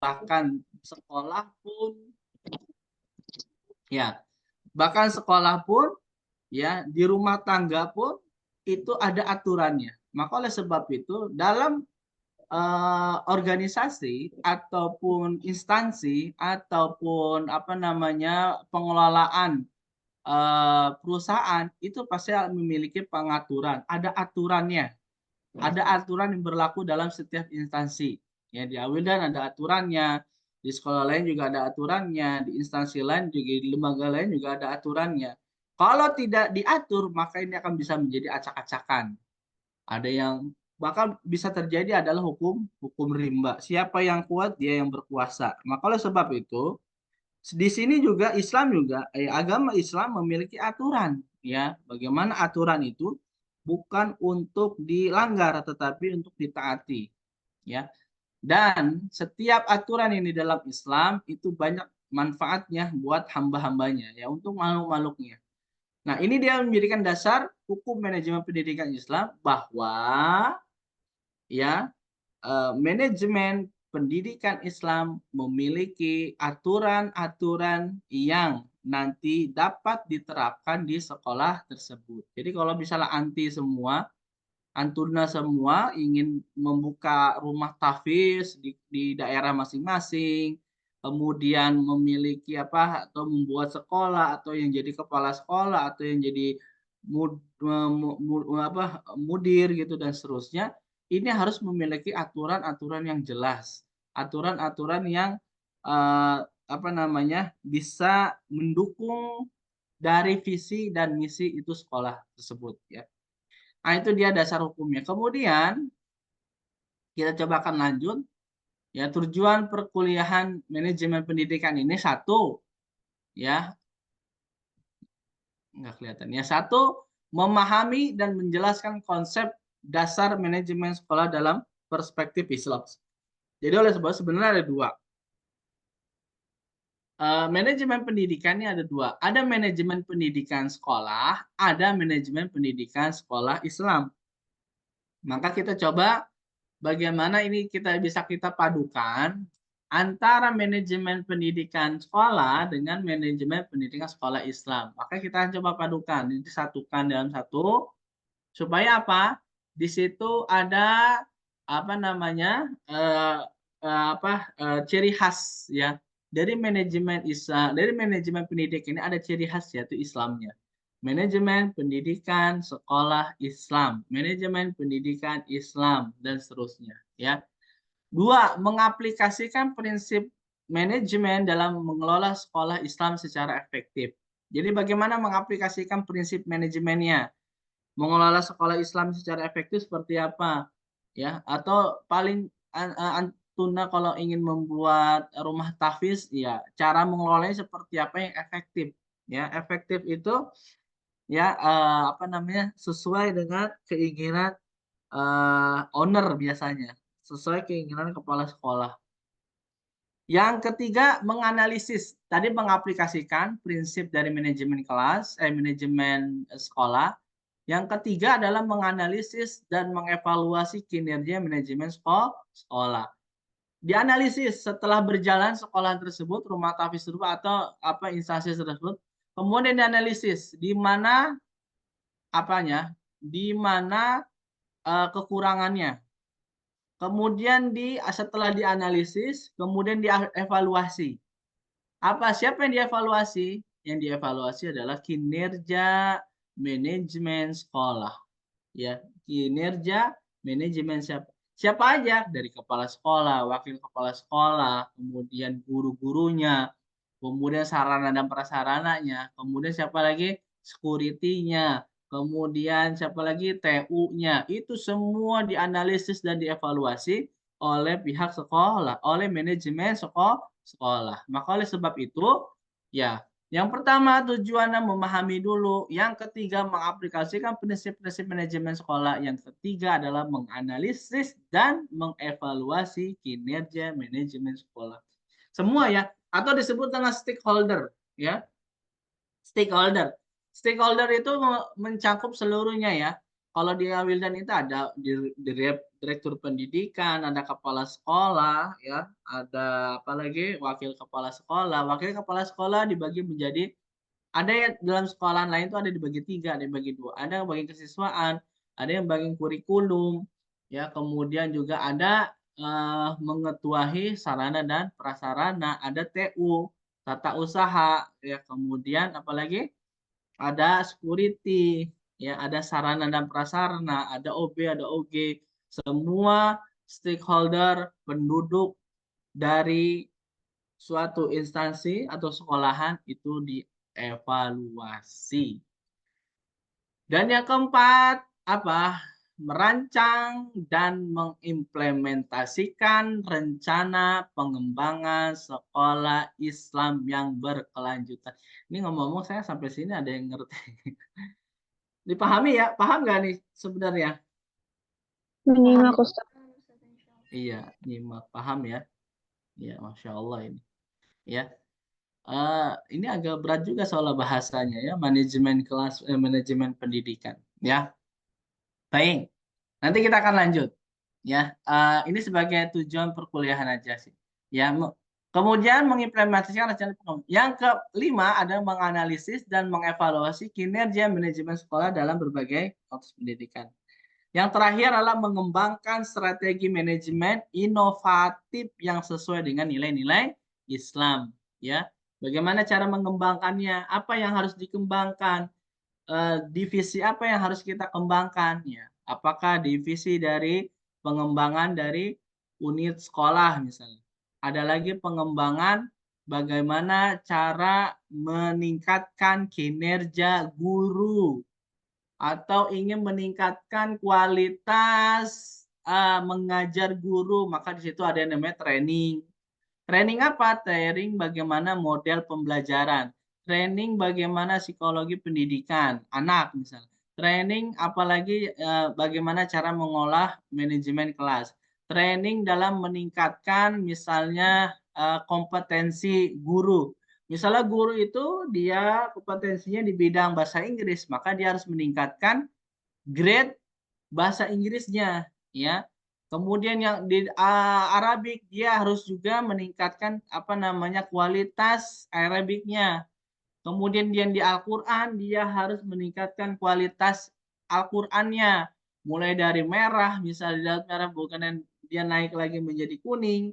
bahkan sekolah pun ya, bahkan sekolah pun ya, di rumah tangga pun itu ada aturannya. Maka oleh sebab itu dalam organisasi ataupun instansi ataupun apa namanya pengelolaan perusahaan itu pasti memiliki pengaturan, ada aturannya. Ada aturan yang berlaku dalam setiap instansi. Ya, di Awildan ada aturannya, di sekolah lain juga ada aturannya, di instansi lain juga, di lembaga lain juga ada aturannya. Kalau tidak diatur, maka ini akan bisa menjadi acak-acakan. Ada yang bahkan bisa terjadi adalah hukum hukum rimba. Siapa yang kuat, dia yang berkuasa. Maka oleh sebab itu, di sini juga Islam juga agama Islam memiliki aturan, ya. Bagaimana aturan itu bukan untuk dilanggar tetapi untuk ditaati, ya. Dan setiap aturan ini dalam Islam itu banyak manfaatnya buat hamba-hambanya, ya, untuk makhluk-makhluknya. Nah, ini dia menjadikan dasar hukum manajemen pendidikan Islam bahwa ya manajemen pendidikan Islam memiliki aturan-aturan yang nanti dapat diterapkan di sekolah tersebut. Jadi kalau misalnya anti semua, antuna semua ingin membuka rumah tahfiz di daerah masing-masing, kemudian memiliki apa atau membuat sekolah atau yang jadi kepala sekolah atau yang jadi mudir gitu dan seterusnya, ini harus memiliki aturan-aturan yang jelas, aturan-aturan yang eh, apa namanya bisa mendukung dari visi dan misi itu sekolah tersebut, ya. Nah, itu dia dasar hukumnya. Kemudian kita coba akan lanjut, ya, tujuan perkuliahan manajemen pendidikan ini satu, ya, nggak kelihatan. Ya, satu, memahami dan menjelaskan konsep dasar manajemen sekolah dalam perspektif Islam. Jadi oleh sebab sebenarnya ada dua. Manajemen pendidikan ini ada dua. Ada manajemen pendidikan sekolah, ada manajemen pendidikan sekolah Islam. Maka kita coba bagaimana ini kita padukan antara manajemen pendidikan sekolah dengan manajemen pendidikan sekolah Islam. Maka kita coba padukan, disatukan dalam satu supaya apa? Di situ ada apa namanya ciri khas, ya, dari manajemen Islam, dari manajemen pendidikan ini ada ciri khas yaitu Islamnya. Manajemen pendidikan sekolah Islam, manajemen pendidikan Islam dan seterusnya, ya. Dua, mengaplikasikan prinsip manajemen dalam mengelola sekolah Islam secara efektif. Jadi bagaimana mengaplikasikan prinsip manajemennya? Mengelola sekolah Islam secara efektif seperti apa, ya, atau paling antuna kalau ingin membuat rumah tahfiz, ya, cara mengelolanya seperti apa yang efektif, ya. Efektif itu ya apa namanya sesuai dengan keinginan owner biasanya, sesuai keinginan kepala sekolah. Yang ketiga, menganalisis. Tadi mengaplikasikan prinsip dari manajemen kelas, manajemen sekolah. Yang ketiga adalah menganalisis dan mengevaluasi kinerja manajemen sekolah. Dianalisis setelah berjalan sekolah tersebut, rumah tahfiz tersebut atau apa instansi tersebut, kemudian dianalisis di mana apanya, di mana kekurangannya. Kemudian setelah dianalisis, kemudian dievaluasi. Siapa yang dievaluasi? Yang dievaluasi adalah kinerja manajemen sekolah. Ya, kinerja manajemen siapa? Siapa aja? Dari kepala sekolah, wakil kepala sekolah, kemudian guru-gurunya, kemudian sarana dan prasarananya, kemudian siapa lagi? Security-nya, kemudian siapa lagi? TU-nya. Itu semua dianalisis dan dievaluasi oleh pihak sekolah, oleh manajemen sekolah. Maka oleh sebab itu, ya, yang pertama tujuannya memahami dulu, yang ketiga mengaplikasikan prinsip-prinsip manajemen sekolah, yang ketiga adalah menganalisis dan mengevaluasi kinerja manajemen sekolah. Semua, ya, atau disebut dengan stakeholder, ya. Stakeholder. Stakeholder itu mencakup seluruhnya, ya. kalau di Wildan itu ada direktur pendidikan, ada kepala sekolah, ya, ada apa lagi wakil kepala sekolah. Wakil kepala sekolah dibagi menjadi ada yang dalam sekolahan lain itu ada dibagi tiga, ada yang bagi dua. Ada yang bagian kesiswaan, ada yang bagian kurikulum, ya. Kemudian juga ada mengetuahi sarana dan prasarana, ada TU, tata usaha, ya. Kemudian apalagi ada security, ya, ada sarana dan prasarana, ada OB, ada OG. Semua stakeholder penduduk dari suatu instansi atau sekolahan itu dievaluasi. Dan yang keempat, apa? Merancang dan mengimplementasikan rencana pengembangan sekolah Islam yang berkelanjutan. Ini ngomong-ngomong saya sampai sini ada yang ngerti. Dipahami ya? Paham nggak nih sebenarnya? Menyimak Ustaz. Iya, nyimak. Paham ya? Iya, Masya Allah ini. Ya. Ini agak berat juga soal bahasanya ya, manajemen kelas, manajemen pendidikan. Ya, baik. Nanti kita akan lanjut. Ya, ini sebagai tujuan perkuliahan aja sih. Ya, kemudian mengimplementasikan rencana pengembangan. Yang kelima ada menganalisis dan mengevaluasi kinerja manajemen sekolah dalam berbagai konteks pendidikan. Yang terakhir adalah mengembangkan strategi manajemen inovatif yang sesuai dengan nilai-nilai Islam. Ya, bagaimana cara mengembangkannya? Apa yang harus dikembangkan? Divisi apa yang harus kita kembangkan? Ya, apakah divisi dari pengembangan dari unit sekolah misalnya? Ada lagi pengembangan bagaimana cara meningkatkan kinerja guru atau ingin meningkatkan kualitas mengajar guru, maka di situ ada yang namanya training. Training apa? Training bagaimana model pembelajaran. Training bagaimana psikologi pendidikan anak misalnya. Training apalagi bagaimana cara mengolah manajemen kelas. Training dalam meningkatkan misalnya kompetensi guru. Misalnya guru itu dia kompetensinya di bidang bahasa Inggris, maka dia harus meningkatkan grade bahasa Inggrisnya, ya. Kemudian yang di Arabik dia harus juga meningkatkan apa namanya kualitas Arabiknya. Kemudian dia di Al-Qur'an dia harus meningkatkan kualitas Al-Qur'annya. Mulai dari merah, misalnya merah bukan dia naik lagi menjadi kuning,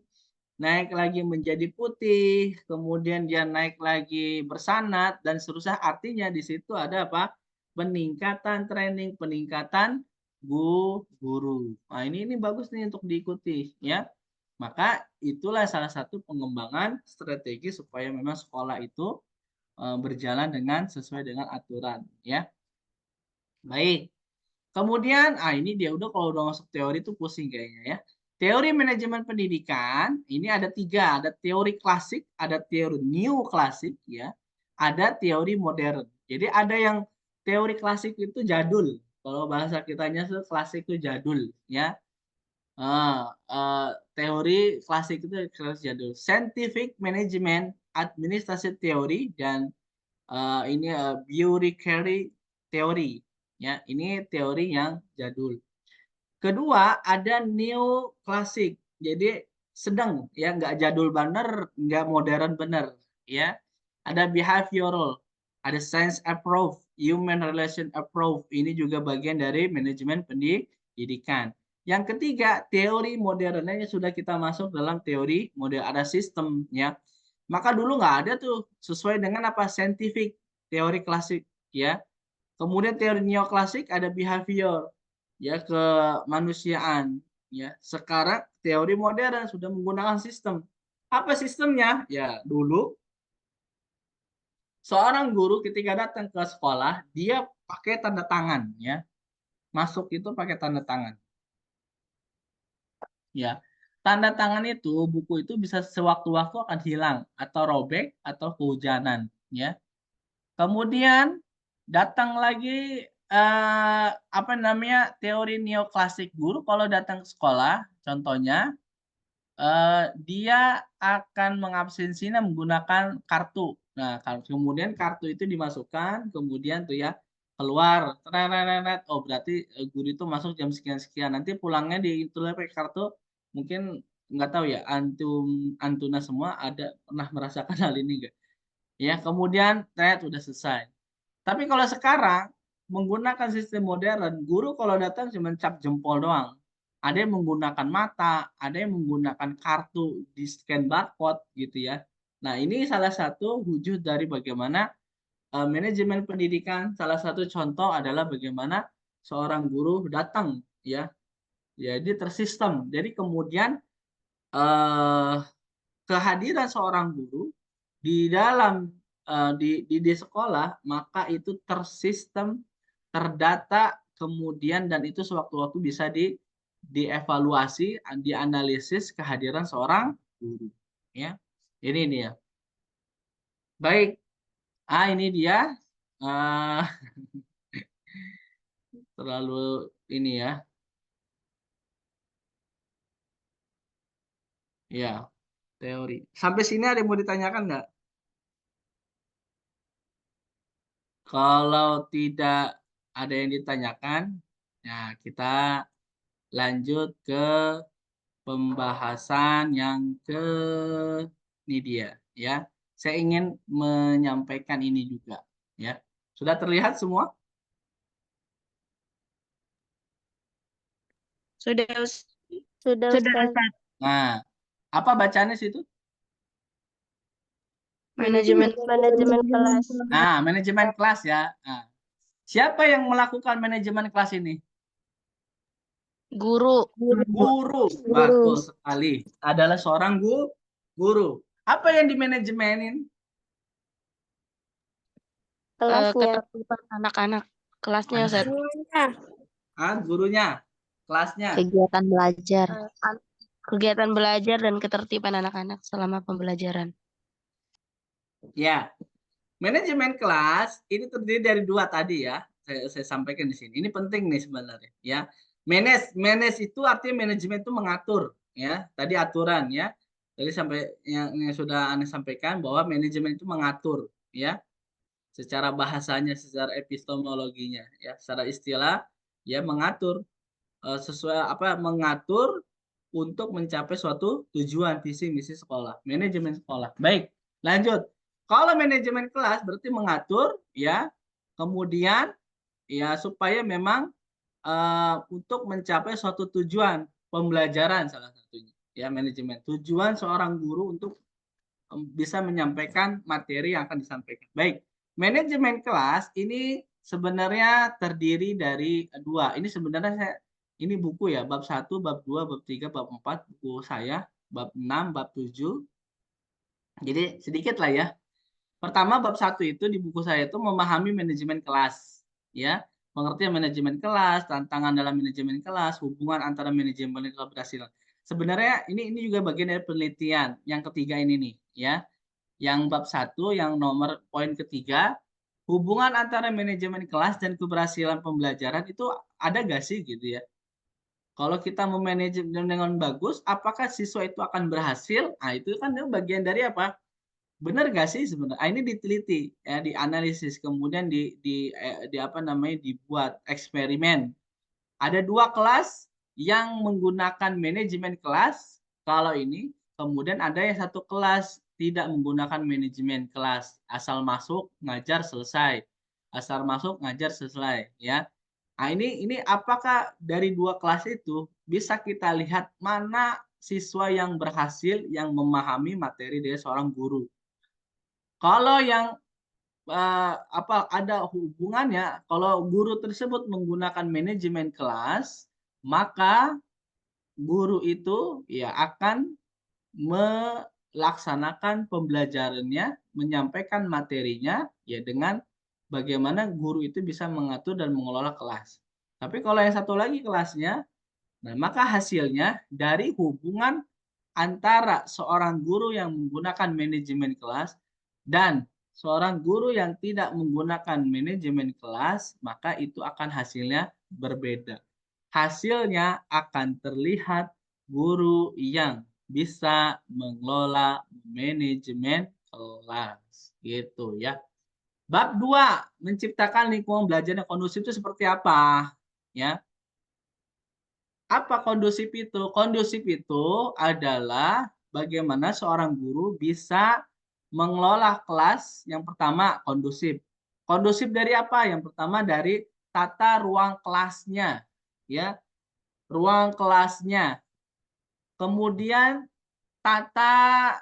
naik lagi menjadi putih, kemudian dia naik lagi bersanad dan seterusnya. Artinya di situ ada apa? Peningkatan training, peningkatan guru. Nah, ini bagus nih untuk diikuti ya. Maka itulah salah satu pengembangan strategi supaya memang sekolah itu berjalan dengan sesuai dengan aturan ya. Baik. Kemudian, ini dia udah kalau udah masuk teori itu pusing kayaknya ya. Teori manajemen pendidikan ini ada tiga, ada teori klasik, ada teori new klasik ya, ada teori modern. Jadi ada yang teori klasik itu jadul. Kalau bahasa kitanya itu klasik itu jadul ya. Teori klasik itu klasik jadul. Scientific management, administrasi teori dan ini Bureaucracy teori ya. Ini teori yang jadul. Kedua ada neo klasik. Jadi sedang ya, nggak jadul bener, nggak modern bener ya. Ada behavioral, ada science approach, human relation approach. Ini juga bagian dari manajemen pendidikan. Yang ketiga, teori modernnya sudah kita masuk dalam teori model ada sistem ya. Maka dulu nggak ada tuh sesuai dengan apa scientific teori klasik ya. Kemudian teori neoklasik ada behavior ya kemanusiaan ya. Sekarang teori modern sudah menggunakan sistem. Apa sistemnya? Ya, dulu seorang guru ketika datang ke sekolah dia pakai tanda tangan ya. Masuk itu pakai tanda tangan. Ya. Tanda tangan itu buku itu bisa sewaktu-waktu akan hilang atau robek atau kehujanan ya. Kemudian datang lagi apa namanya teori neoklasik guru kalau datang ke sekolah, contohnya dia akan mengabsensinya menggunakan kartu. Nah, kemudian kartu itu dimasukkan, kemudian tuh ya keluar, tereret, oh berarti guru itu masuk jam sekian-sekian. Nanti pulangnya ditulis pakai kartu, mungkin nggak tahu ya, antuna semua ada pernah merasakan hal ini nggak? Ya, kemudian tet udah selesai. Tapi kalau sekarang menggunakan sistem modern, guru kalau datang cuma cap jempol doang. Ada yang menggunakan mata, ada yang menggunakan kartu di scan barcode gitu ya. Nah, ini salah satu wujud dari bagaimana manajemen pendidikan. Salah satu contoh adalah bagaimana seorang guru datang ya. Jadi tersistem. Jadi kemudian eh, kehadiran seorang guru di dalam di sekolah, maka itu tersistem, terdata, kemudian dan itu sewaktu-waktu bisa dievaluasi, dianalisis kehadiran seorang guru. Ya, ini dia. Baik, ini dia. eh terlalu ini ya. Ya, teori. Sampai sini ada yang mau ditanyakan nggak? Kalau tidak ada yang ditanyakan, ya kita lanjut ke pembahasan yang ke ini dia ya. Saya ingin menyampaikan ini juga ya. Sudah terlihat semua? Sudah, sudah Ustaz. Nah, apa bacaannya situ? Manajemen kelas. Nah, manajemen kelas ya. Nah, siapa yang melakukan manajemen kelas ini? Guru. Guru. Betul sekali. Adalah seorang guru. Apa yang dimanajemenin? Ketertiban anak-anak kelasnya Ustaz. Gurunya. Kelasnya. Kegiatan belajar. Kegiatan belajar dan ketertiban anak-anak selama pembelajaran. Ya, manajemen kelas ini terdiri dari dua tadi ya. Saya sampaikan di sini. Ini penting nih sebenarnya ya. Manage itu artinya manajemen itu mengatur ya. Tadi aturan ya. Tadi sampai yang sudah Anda sampaikan bahwa manajemen itu mengatur ya. Secara bahasanya, secara epistemologinya ya, secara istilah ya mengatur sesuai apa mengatur untuk mencapai suatu tujuan visi misi sekolah, manajemen sekolah. Baik, lanjut. Kalau manajemen kelas berarti mengatur ya, kemudian ya supaya memang untuk mencapai suatu tujuan pembelajaran salah satunya ya manajemen. Tujuan seorang guru untuk bisa menyampaikan materi yang akan disampaikan. Baik, manajemen kelas ini sebenarnya terdiri dari dua. Ini sebenarnya ini buku ya, bab 1, bab 2, bab 3, bab 4, buku saya, bab 6, bab 7. Jadi sedikit lah ya. Pertama bab 1 itu di buku saya itu memahami manajemen kelas, ya. Pengertian manajemen kelas, tantangan dalam manajemen kelas, hubungan antara manajemen dan keberhasilan. Sebenarnya ini juga bagian dari penelitian yang ketiga ini nih, ya. Yang bab 1 yang nomor poin ketiga, hubungan antara manajemen kelas dan keberhasilan pembelajaran itu ada gak sih gitu ya. Kalau kita memanajemen dengan bagus, apakah siswa itu akan berhasil? Nah, itu kan bagian dari apa? Benar nggak sih sebenarnya? Ini diteliti, ya, dianalisis, kemudian di apa namanya dibuat eksperimen. Ada dua kelas yang menggunakan manajemen kelas kalau ini, kemudian ada yang satu kelas tidak menggunakan manajemen kelas, asal masuk ngajar selesai, asal masuk ngajar selesai, ya. Nah ini apakah dari dua kelas itu bisa kita lihat mana siswa yang berhasil yang memahami materi dari seorang guru. Kalau yang ada hubungannya kalau guru tersebut menggunakan manajemen kelas, maka guru itu ya akan melaksanakan pembelajarannya, menyampaikan materinya ya dengan bagaimana guru itu bisa mengatur dan mengelola kelas. Tapi kalau yang satu lagi kelasnya, nah maka hasilnya dari hubungan antara seorang guru yang menggunakan manajemen kelas dan seorang guru yang tidak menggunakan manajemen kelas, maka itu akan hasilnya berbeda. Hasilnya akan terlihat guru yang bisa mengelola manajemen kelas. Gitu ya. Bab 2, menciptakan lingkungan belajar yang kondusif itu seperti apa? Ya. Apa kondusif itu? Kondusif itu adalah bagaimana seorang guru bisa mengelola kelas yang pertama kondusif. Kondusif dari apa? Yang pertama dari tata ruang kelasnya, ya, ruang kelasnya. Kemudian tata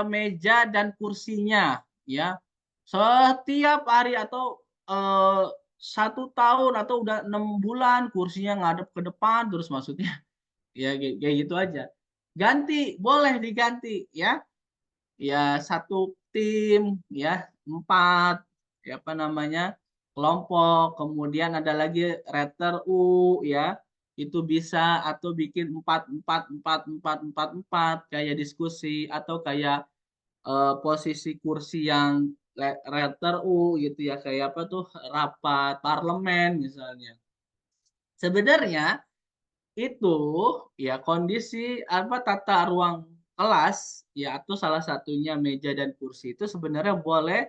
meja dan kursinya, ya. Setiap hari atau 1 tahun atau udah 6 bulan kursinya ngadep ke depan terus maksudnya. Ya kayak gitu aja. Ganti, boleh diganti ya. Ya satu tim ya, 4 ya apa namanya, kelompok, kemudian ada lagi reter U ya, itu bisa atau bikin 4 4 4 4 4 4 kayak diskusi atau kayak, posisi kursi yang reter U gitu ya, kayak apa tuh, rapat parlemen misalnya. Sebenarnya itu, ya kondisi apa, tata ruang kelas, ya atau salah satunya meja dan kursi itu sebenarnya boleh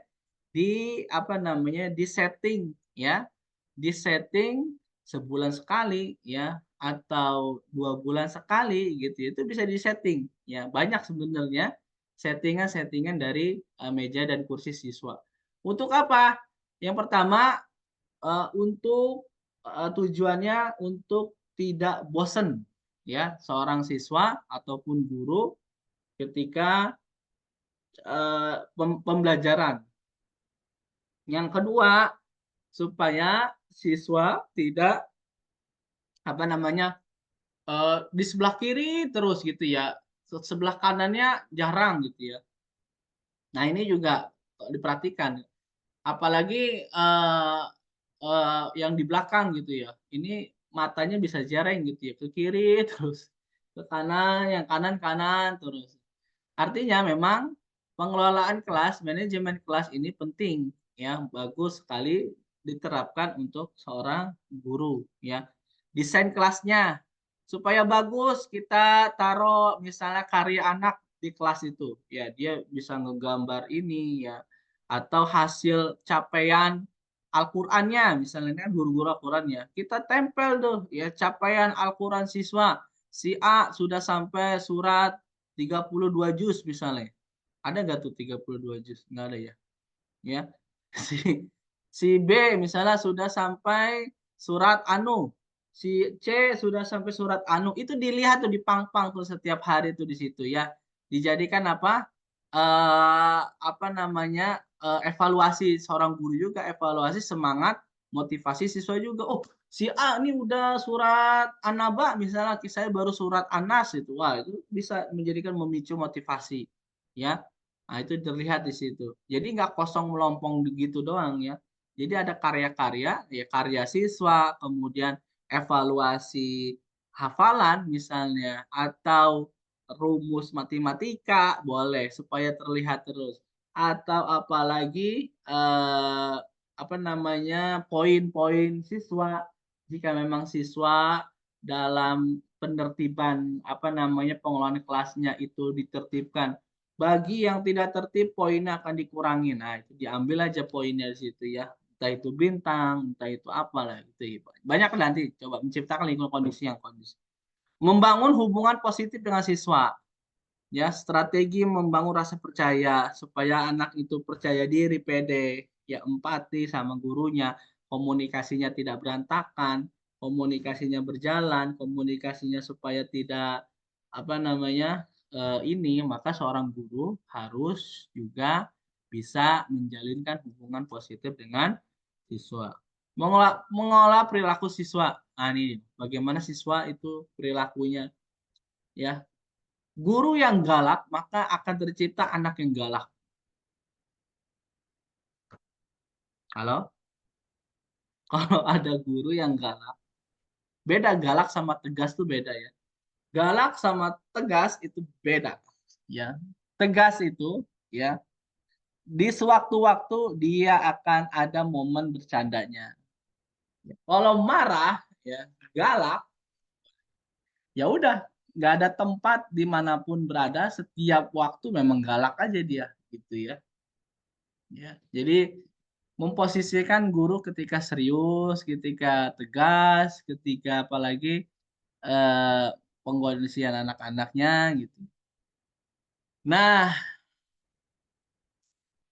apa namanya, di-setting ya, di-setting sebulan sekali ya, atau 2 bulan sekali gitu ya, itu bisa di-setting ya. Banyak sebenarnya settingan-settingan dari, meja dan kursi siswa. Untuk apa? Yang pertama, untuk, tujuannya untuk tidak bosen ya, seorang siswa ataupun guru ketika, pembelajaran. Yang kedua, supaya siswa tidak, apa namanya, di sebelah kiri terus gitu ya, sebelah kanannya jarang gitu ya. Nah ini juga, diperhatikan. Apalagi, yang di belakang gitu ya, ini matanya bisa jareng gitu ya, ke kiri terus, ke kanan, yang kanan kanan terus. Artinya memang pengelolaan kelas, manajemen kelas ini penting ya, bagus sekali diterapkan untuk seorang guru ya. Desain kelasnya supaya bagus kita taruh misalnya karya anak di kelas itu, ya dia bisa ngegambar ini ya, atau hasil capaian Al-Qur'annya misalnya kan guru-guru Al-Qur'an ya, kita tempel tuh ya capaian Al-Qur'an siswa, si A sudah sampai surat 32 juz misalnya. Ada nggak tuh 32 juz? Nggak ada ya? Ya. Si si B misalnya sudah sampai surat Anu, si C sudah sampai surat Anu, itu dilihat tuh dipang-pang tuh setiap hari tuh di situ ya. Dijadikan apa, apa namanya, evaluasi seorang guru juga, evaluasi semangat, motivasi siswa juga. Oh, si A nih udah surat An-Naba misalnya, saya baru surat An-Nas itu. Wah, itu bisa menjadikan memicu motivasi, ya. Nah, itu terlihat di situ. Jadi nggak kosong melompong begitu doang ya. Jadi ada karya-karya, ya karya siswa, kemudian evaluasi hafalan misalnya, atau rumus matematika boleh supaya terlihat terus. Atau apalagi, apa namanya, poin-poin siswa. Jika memang siswa dalam penertiban, apa namanya, pengelolaan kelasnya itu ditertibkan bagi yang tidak tertib poinnya akan dikurangi. Nah, itu diambil aja poinnya di situ ya. Entah itu bintang, entah itu apalah gitu. Banyak nanti coba menciptakan lingkungan kondisi yang kondusif. Membangun hubungan positif dengan siswa. Ya, strategi membangun rasa percaya supaya anak itu percaya diri, pede, ya empati sama gurunya, komunikasinya tidak berantakan, komunikasinya berjalan, komunikasinya supaya tidak apa namanya, ini maka seorang guru harus juga bisa menjalinkan hubungan positif dengan siswa. Mengolah perilaku siswa. Nah, ini bagaimana siswa itu perilakunya ya. Guru yang galak, maka akan tercipta anak yang galak. Halo? Kalau ada guru yang galak, beda galak sama tegas tuh beda ya. Galak sama tegas itu beda, ya. Tegas itu ya, di sewaktu-waktu dia akan ada momen bercandanya. Kalau marah ya, galak, ya udah nggak ada tempat dimanapun berada, setiap waktu memang galak aja dia, gitu ya. Ya, jadi memposisikan guru ketika serius, ketika tegas, ketika apalagi eh, pengkondisian anak-anaknya gitu. Nah,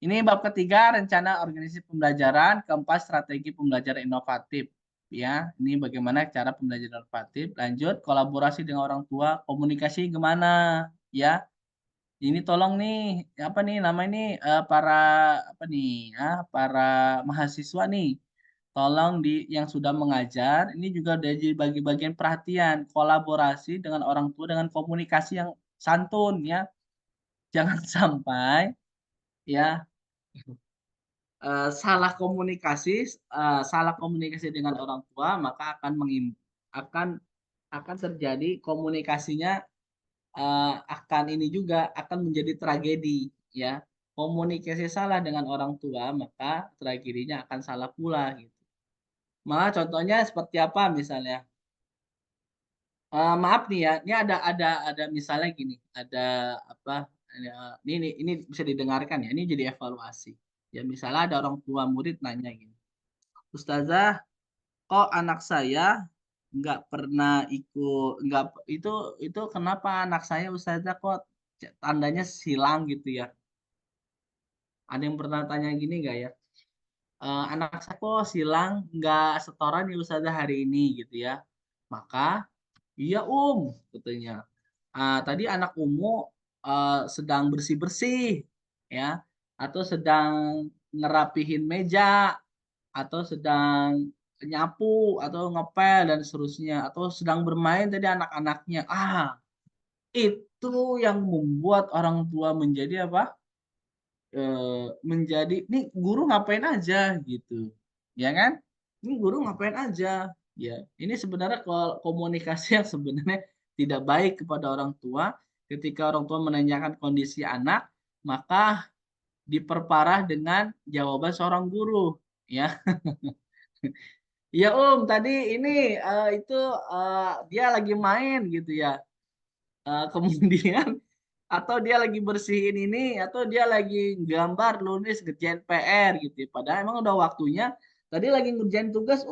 ini bab ketiga, rencana organisasi pembelajaran, keempat strategi pembelajaran inovatif. Ya, ini bagaimana cara pembelajaran inovatif. Lanjut, kolaborasi dengan orang tua, komunikasi gimana? Ya, ini tolong nih, apa nih nama ini para apa nih, para mahasiswa nih, tolong yang sudah mengajar, ini juga udah jadi bagi bagian perhatian, kolaborasi dengan orang tua dengan komunikasi yang santun ya, jangan sampai ya salah komunikasi dengan orang tua maka akan akan terjadi komunikasinya akan ini juga akan menjadi tragedi ya. Komunikasi salah dengan orang tua maka tragedinya akan salah pula gitu. Maka contohnya seperti apa misalnya? Maaf nih ya, ini ada misalnya gini, ada apa? Ini bisa didengarkan ya. Ini jadi evaluasi. Ya misalnya ada orang tua murid nanya gini, Ustazah, kok anak saya nggak pernah ikut, nggak itu kenapa anak saya Ustazah kok tandanya silang gitu ya? Ada yang pernah tanya gini nggak ya? Anak saya kok silang nggak setoran ya Ustazah hari ini gitu ya? Maka iya katanya. Tadi anak sedang bersih-bersih ya, atau sedang ngerapihin meja, atau sedang nyapu, atau ngepel dan seterusnya, atau sedang bermain tadi anak-anaknya. Itu yang membuat orang tua menjadi apa? Menjadi nih guru ngapain aja gitu, ya kan? Ini guru ngapain aja, ya. Ini sebenarnya komunikasi yang sebenarnya tidak baik kepada orang tua. Ketika orang tua menanyakan kondisi anak, maka diperparah dengan jawaban seorang guru, ya. Ya tadi ini itu dia lagi main gitu ya. Kemudian atau dia lagi bersihin ini atau dia lagi gambar, nulis, ngerjain PR gitu ya. Padahal emang udah waktunya. Tadi lagi ngerjain tugas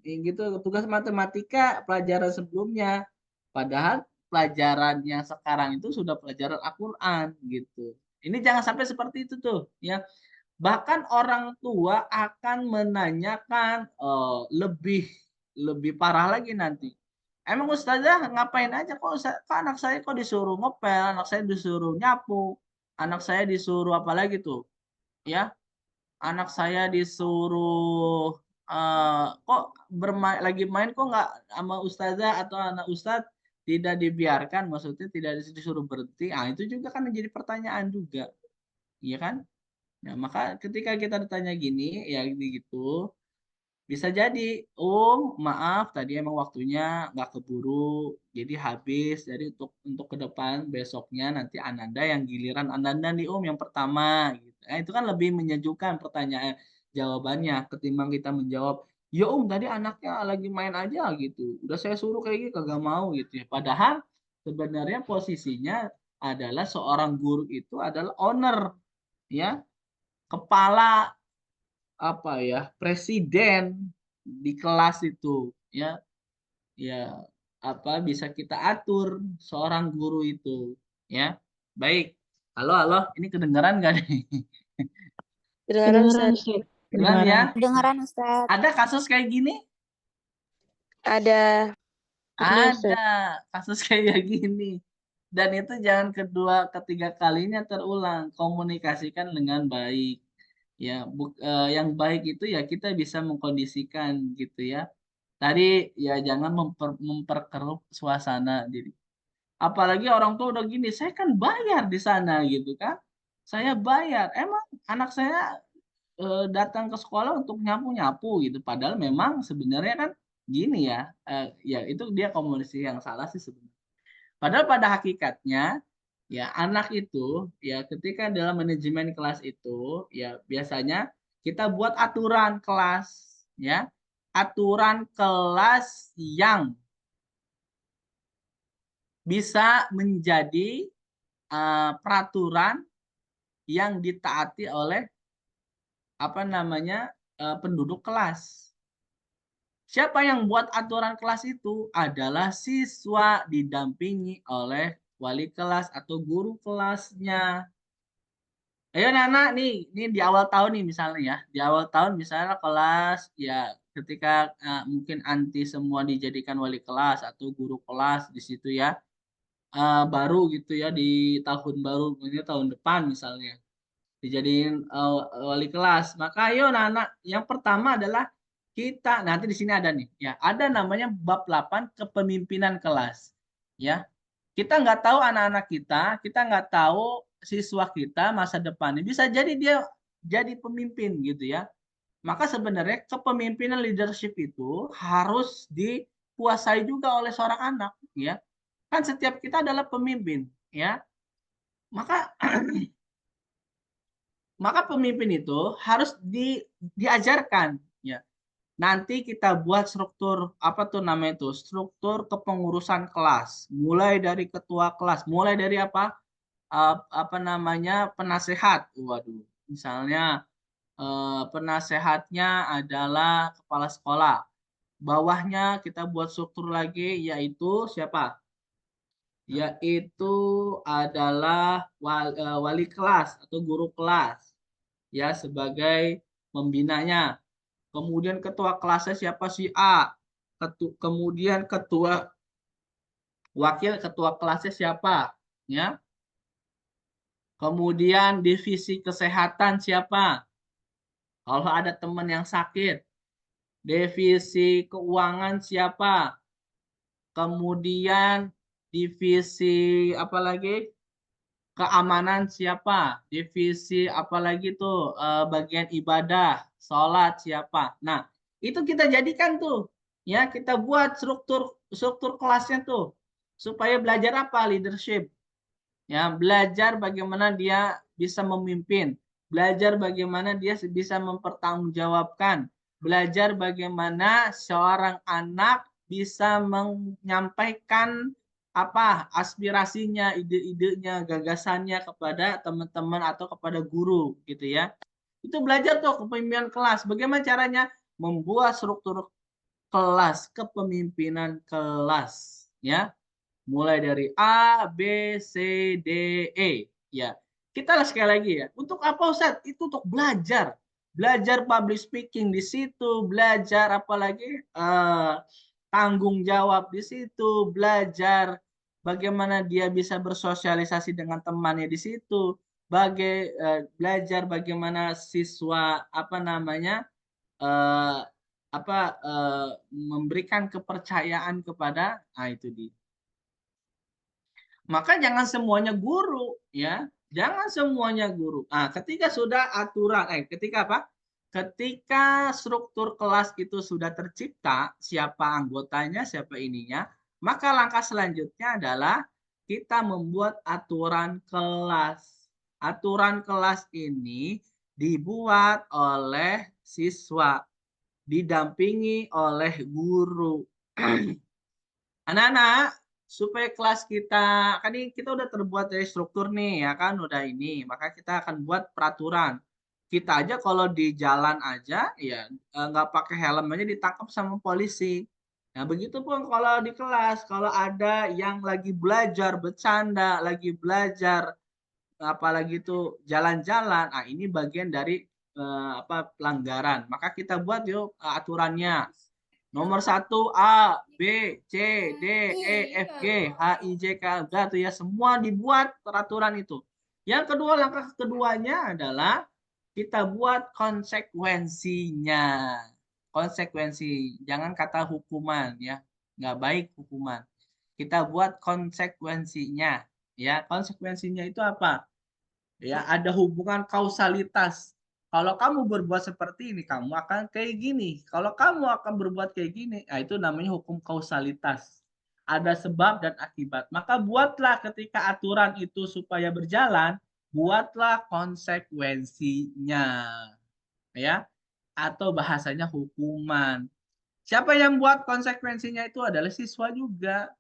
gitu, tugas matematika pelajaran sebelumnya. Padahal pelajarannya sekarang itu sudah pelajaran Al-Qur'an gitu. Ini jangan sampai seperti itu tuh ya. Bahkan orang tua akan menanyakan lebih lebih parah lagi nanti. Emang ustazah ngapain aja kok anak saya kok disuruh ngepel, anak saya disuruh nyapu, anak saya disuruh apa lagi tuh? Ya, anak saya disuruh kok lagi main kok nggak sama ustazah atau anak ustadz tidak dibiarkan, maksudnya tidak disuruh berhenti. Itu juga kan menjadi pertanyaan juga, iya kan? Nah, maka ketika kita ditanya gini, ya gitu, bisa jadi, maaf tadi emang waktunya nggak keburu, jadi habis. Jadi untuk ke depan besoknya nanti Ananda yang giliran Ananda nih yang pertama gitu. Nah, itu kan lebih menyejukkan pertanyaan jawabannya ketimbang kita menjawab, ya tadi anaknya lagi main aja gitu. Udah saya suruh kayak gitu kagak mau gitu ya. Padahal sebenarnya posisinya adalah seorang guru itu adalah owner ya, kepala apa ya, presiden di kelas itu ya. Ya apa bisa kita atur seorang guru itu ya. Baik. Halo, halo, ini kedengaran gak nih? Kedengaran Kedengaran, Ustaz? Ustaz. Kedengaran ya? Kedengaran Ustaz. Ada kasus kayak gini? Ada. Ada kasus kayak gini. Dan itu jangan kedua, ketiga kalinya terulang. Komunikasikan dengan baik. Ya, yang baik itu ya kita bisa mengkondisikan gitu ya. Tadi ya jangan memperkeruh suasana. Jadi apalagi orang tua udah gini, saya kan bayar di sana gitu kan. Saya bayar. Emang anak saya datang ke sekolah untuk nyapu-nyapu gitu. Padahal memang sebenarnya kan gini ya, ya itu dia komunikasi yang salah sih sebenarnya. Padahal pada hakikatnya ya anak itu ya ketika dalam manajemen kelas itu ya biasanya kita buat aturan kelas ya. Aturan kelas yang bisa menjadi peraturan yang ditaati oleh apa namanya, penduduk kelas. Siapa yang buat aturan kelas itu? Adalah siswa didampingi oleh wali kelas atau guru kelasnya. Ayo Nana nih, ini di awal tahun nih misalnya ya, di awal tahun misalnya kelas ya ketika mungkin anti semua dijadikan wali kelas atau guru kelas di situ ya, baru gitu ya di tahun baru ini tahun depan misalnya dijadiin wali kelas. Maka ayo anak-anak, yang pertama adalah kita nanti di sini ada nih ya, ada namanya bab 8 kepemimpinan kelas. Ya. Kita nggak tahu anak-anak kita nggak tahu siswa kita masa depannya. Bisa jadi dia jadi pemimpin gitu ya. Maka sebenarnya kepemimpinan leadership itu harus dikuasai juga oleh seorang anak ya. Kan setiap kita adalah pemimpin ya. Maka maka pemimpin itu harus diajarkan ya. Nanti kita buat struktur apa tuh namanya itu? Struktur kepengurusan kelas. Mulai dari ketua kelas, mulai dari apa? Apa namanya? Penasehat. Waduh, misalnya penasehatnya adalah kepala sekolah. Bawahnya kita buat struktur lagi yaitu siapa? Yaitu adalah wali kelas atau guru kelas ya sebagai pembinanya. Kemudian ketua kelasnya siapa si A. Kemudian wakil ketua kelasnya siapa ya. Kemudian divisi kesehatan siapa? Kalau ada teman yang sakit. Divisi keuangan siapa? Kemudian divisi apa lagi? Keamanan siapa? Divisi apalagi tuh bagian ibadah, sholat siapa? Nah, itu kita jadikan tuh, ya kita buat struktur struktur kelasnya tuh supaya belajar apa? Leadership, ya belajar bagaimana dia bisa memimpin, belajar bagaimana dia bisa mempertanggungjawabkan, belajar bagaimana seorang anak bisa menyampaikan apa aspirasinya, ide-idenya, gagasannya kepada teman-teman atau kepada guru gitu ya. Itu belajar tuh kepemimpinan kelas. Bagaimana caranya? Membuat struktur kelas, kepemimpinan kelas ya. Mulai dari A, B, C, D, E. Ya, kita sekali lagi ya. Untuk apa Ustaz? Itu untuk belajar. Belajar public speaking di situ, belajar apalagi tanggung jawab di situ, belajar bagaimana dia bisa bersosialisasi dengan temannya di situ, belajar bagaimana siswa apa namanya eh, memberikan kepercayaan kepada itu di. Maka jangan semuanya guru ya. Jangan semuanya guru. Nah, ketika sudah aturan ketika apa? Ketika struktur kelas itu sudah tercipta, siapa anggotanya, siapa ininya, maka langkah selanjutnya adalah kita membuat aturan kelas. Aturan kelas ini dibuat oleh siswa, didampingi oleh guru. Anak-anak, supaya kelas kita kan ini kita udah terbuat dari struktur nih ya kan udah ini, maka kita akan buat peraturan. Kita aja kalau di jalan aja ya nggak pakai helm aja ditangkap sama polisi. Nah, begitupun kalau di kelas, kalau ada yang lagi belajar bercanda, lagi belajar apalagi itu jalan-jalan, ah ini bagian dari apa pelanggaran. Maka kita buat yuk aturannya. Nomor satu A, B, C, D, E, F, G, H, I, J, K, L, tuh ya semua dibuat peraturan itu. Yang kedua, langkah keduanya adalah kita buat konsekuensinya. Konsekuensi, jangan kata hukuman ya, nggak baik hukuman. Kita buat konsekuensinya, ya konsekuensinya itu apa? Ya ada hubungan kausalitas. Kalau kamu berbuat seperti ini, kamu akan kayak gini. Kalau kamu akan berbuat kayak gini, nah itu namanya hukum kausalitas. Ada sebab dan akibat. Maka buatlah ketika aturan itu supaya berjalan, buatlah konsekuensinya. Ya, atau bahasanya hukuman. Siapa yang buat konsekuensinya itu adalah siswa juga.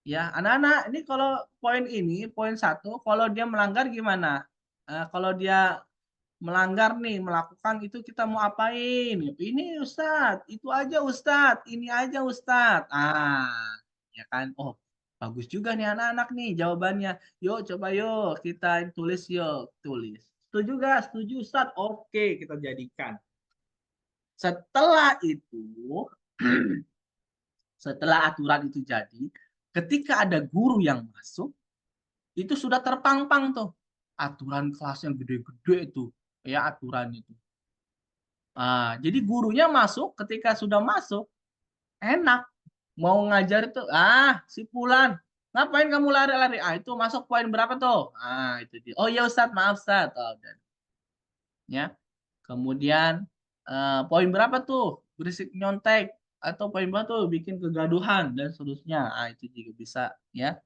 Ya, anak-anak, ini kalau poin ini, poin satu, kalau dia melanggar gimana? Kalau dia melanggar nih, melakukan itu kita mau apain? Ini Ustadz, itu aja Ustadz, ini aja Ustadz. Ya kan? Oh, bagus juga nih anak-anak nih jawabannya. Yuk coba yuk kita tulis yuk, tulis. Setuju gak? Setuju Ustadz? Oke, kita jadikan. Setelah itu, setelah aturan itu jadi, ketika ada guru yang masuk, itu sudah terpampang tuh aturan kelas yang gede-gede itu, ya aturan itu. Jadi gurunya masuk, ketika sudah masuk, enak. Mau ngajar itu, si Fulan, ngapain kamu lari-lari? Itu masuk poin berapa tuh? Itu dia. Oh ya Ustadz, maaf Ustadz. Oh, ya. Kemudian poin berapa tuh? Berisik nyontek atau poin berapa tuh? Bikin kegaduhan dan seterusnya. Itu juga bisa, ya.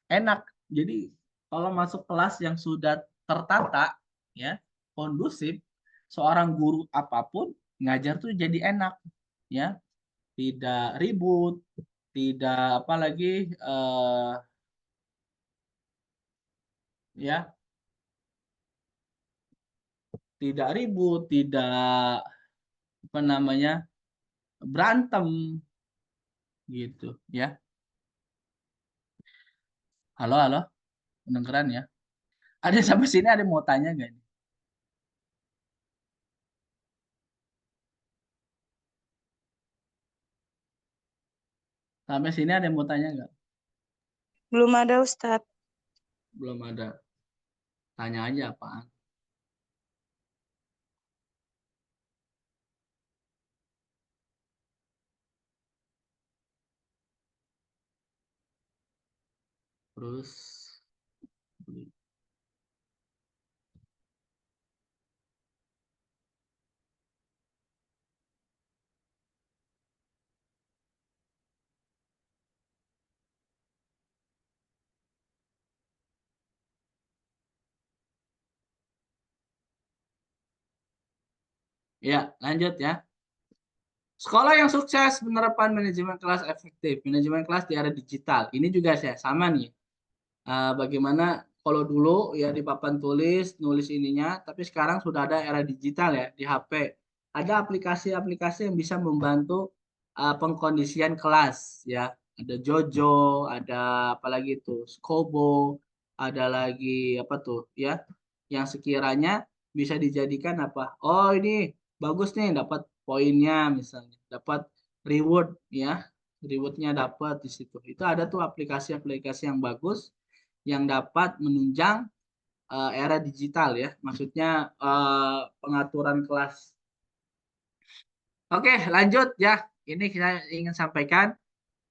Enak. Jadi kalau masuk kelas yang sudah tertata, ya, kondusif, seorang guru apapun ngajar tuh jadi enak, ya, tidak ribut, tidak apalagi ya, tidak ribut, tidak apa namanya berantem gitu, ya. Halo, halo, kedengeran ya? Ada sampai sini ada mau tanya nggak nih? Sampai sini ada yang mau tanya nggak? Belum ada Ustadz. Belum ada. Tanya aja apaan. Terus ya, lanjut ya. Sekolah yang sukses menerapkan manajemen kelas efektif, manajemen kelas di era digital. Ini juga saya sama nih. Bagaimana kalau dulu ya di papan tulis nulis ininya, tapi sekarang sudah ada era digital ya di HP. Ada aplikasi-aplikasi yang bisa membantu pengkondisian kelas ya. Ada Jojo, ada apalagi itu Skobo, ada lagi apa tuh ya, yang sekiranya bisa dijadikan apa? Oh ini bagus nih dapat poinnya misalnya, dapat reward ya, rewardnya dapat di situ. Itu ada tuh aplikasi-aplikasi yang bagus yang dapat menunjang era digital ya, maksudnya pengaturan kelas. Oke, lanjut ya. Ini saya ingin sampaikan.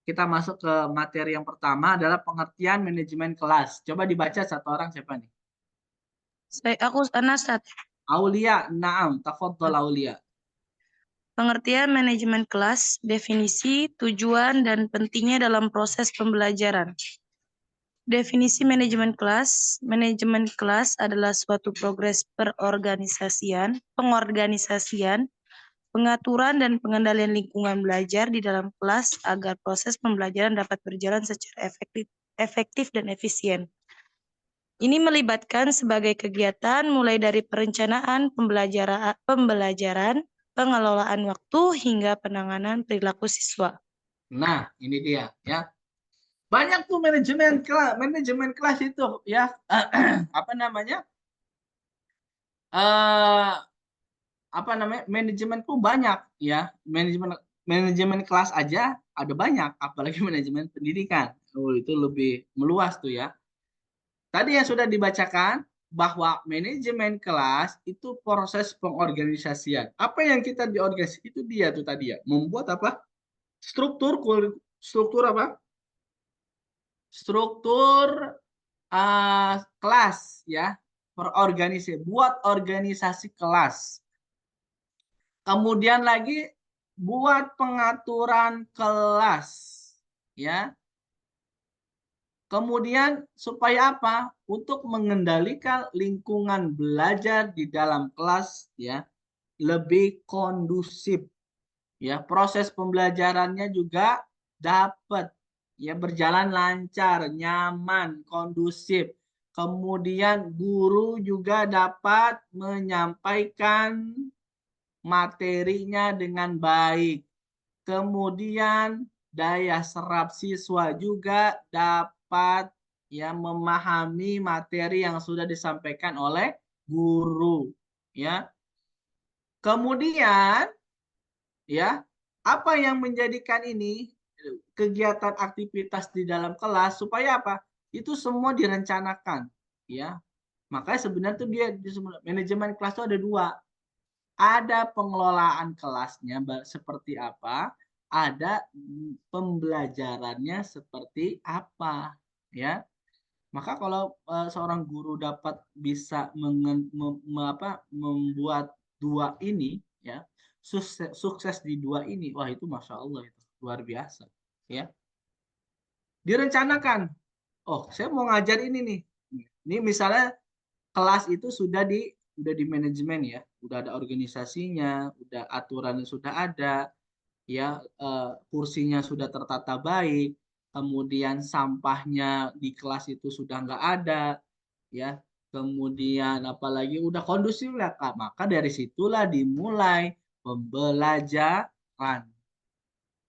Kita masuk ke materi yang pertama adalah pengertian manajemen kelas. Coba dibaca satu orang siapa nih? Aku Anas, Ustadz. Aulia, naam, tafadhol Aulia. Pengertian manajemen kelas, definisi, tujuan, dan pentingnya dalam proses pembelajaran. Definisi manajemen kelas adalah suatu progres pengorganisasian, pengaturan dan pengendalian lingkungan belajar di dalam kelas agar proses pembelajaran dapat berjalan secara efektif dan efisien. Ini melibatkan sebagai kegiatan mulai dari perencanaan pembelajaran, pengelolaan waktu, hingga penanganan perilaku siswa. Nah, ini dia ya. Banyak tuh manajemen kelas itu ya. Apa namanya? Manajemen tuh banyak ya, manajemen kelas aja ada banyak, apalagi manajemen pendidikan. Itu lebih meluas tuh ya. Tadi yang sudah dibacakan bahwa manajemen kelas itu proses pengorganisasian. Apa yang kita diorganisasi itu dia tuh tadi ya, membuat apa? Struktur apa? Struktur kelas ya, buat organisasi kelas. Kemudian lagi buat pengaturan kelas, ya. Kemudian supaya apa? Untuk mengendalikan lingkungan belajar di dalam kelas, ya, lebih kondusif. Ya, proses pembelajarannya juga dapat ya berjalan lancar, nyaman, kondusif. Kemudian guru juga dapat menyampaikan materinya dengan baik. Kemudian daya serap siswa juga dapat ya memahami materi yang sudah disampaikan oleh guru, ya. Kemudian ya, apa yang menjadikan ini kegiatan aktivitas di dalam kelas supaya apa? Itu semua direncanakan, ya. Makanya sebenarnya tuh dia manajemen kelas itu ada dua. Ada pengelolaan kelasnya seperti apa, ada pembelajarannya seperti apa, ya. Maka kalau seorang guru dapat bisa membuat dua ini, ya, sukses di dua ini, wah itu masya Allah itu luar biasa, ya. Direncanakan, oh saya mau ngajar ini nih, ini misalnya kelas itu udah di manajemen ya, udah ada organisasinya, udah aturannya sudah ada, ya kursinya sudah tertata baik, kemudian sampahnya di kelas itu sudah nggak ada, ya, kemudian apalagi udah kondusif lah, Kak. Maka dari situlah dimulai pembelajaran,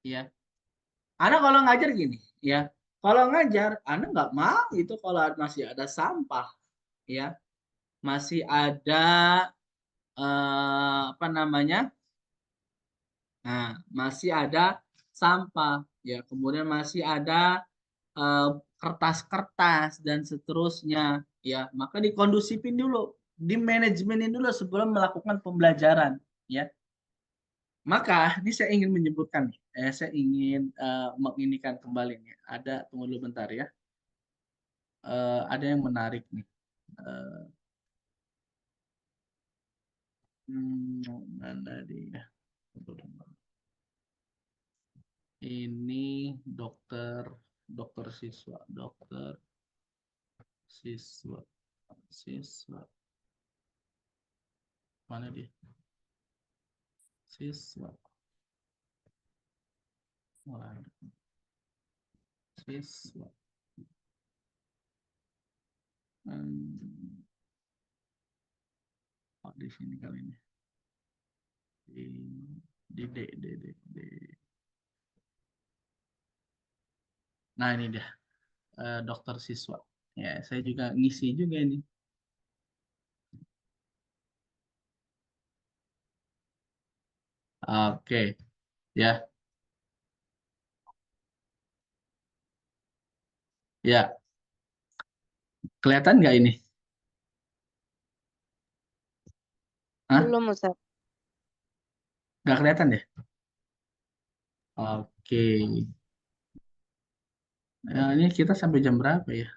ya. Anak kalau ngajar gini, ya, kalau ngajar, anak nggak mau itu kalau masih ada sampah, ya, masih ada apa namanya? Nah, masih ada sampah, ya, kemudian masih ada kertas-kertas dan seterusnya, ya, maka dikondusifin dulu, dimanajemenin dulu sebelum melakukan pembelajaran, ya. Maka ini saya ingin menyebutkan, saya ingin menginikan kembali nih. Tunggu dulu bentar ya. Ada yang menarik nih. Mana dia? Ini dokter siswa, siswa. Mana dia? Siswa. Siswa. Oh, di sini kali ini. Di D. Nah, ini dia. Dokter siswa. Ya, saya juga ngisi juga ini. Oke. Ya. Ya. Kelihatan nggak ini? Hah? Belum, Ustaz. Nggak kelihatan ya? Oke. Ini kita sampai jam berapa ya?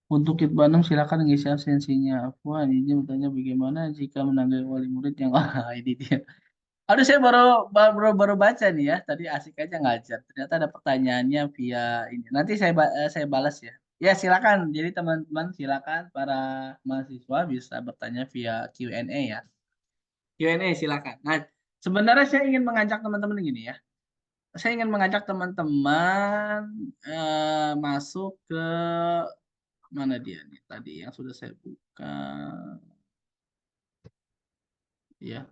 Untuk Bandung silakan ngisi absensinya. Afwan, ini bertanya bagaimana jika menanggapi wali murid yang ini dia. Aduh, saya baru baca nih ya. Tadi asik aja ngajar. Ternyata ada pertanyaannya via ini. Nanti saya balas ya. Ya, silakan. Jadi teman-teman silakan para mahasiswa bisa bertanya via Q&A ya. Q&A silakan. Nah, sebenarnya saya ingin mengajak teman-teman gini ya. Saya ingin mengajak teman-teman masuk ke mana dia nih tadi yang sudah saya buka. Ya.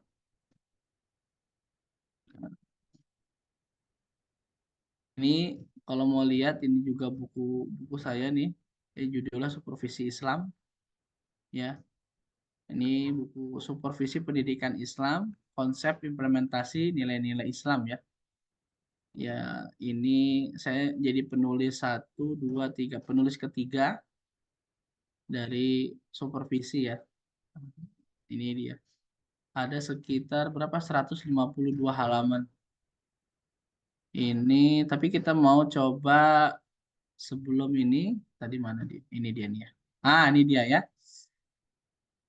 Ini kalau mau lihat ini juga buku saya nih. Judulnya Supervisi Islam. Ya. Ini buku Supervisi Pendidikan Islam, konsep implementasi nilai-nilai Islam ya. Ya, ini saya jadi penulis 1, 2, 3, penulis ketiga dari supervisi ya. Ini dia. Ada sekitar berapa? 152 halaman. Ini tapi kita mau coba sebelum ini tadi mana dia? Ini dia nih ya. Ini dia ya.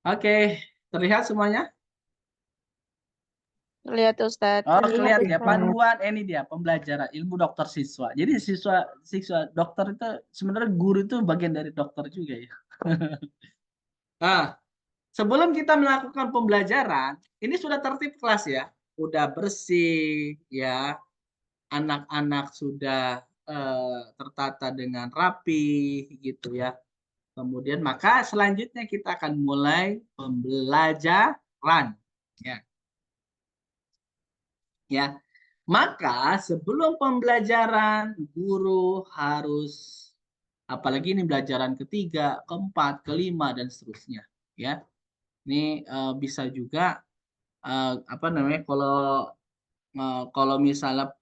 Oke, terlihat semuanya? Lihat, Ustaz. Oh, Terlihat, kelihatan ya. Ustaz. Panduan ini dia pembelajaran ilmu dokter siswa. Jadi siswa dokter itu sebenarnya guru itu bagian dari dokter juga ya. Nah, sebelum kita melakukan pembelajaran, ini sudah tertib kelas ya. Udah bersih ya. Anak-anak sudah tertata dengan rapi gitu ya. Kemudian maka selanjutnya kita akan mulai pembelajaran ya. Ya. Maka sebelum pembelajaran guru harus, apalagi ini pelajaran ketiga, keempat, kelima dan seterusnya ya. Ini bisa juga apa namanya kalau misalnya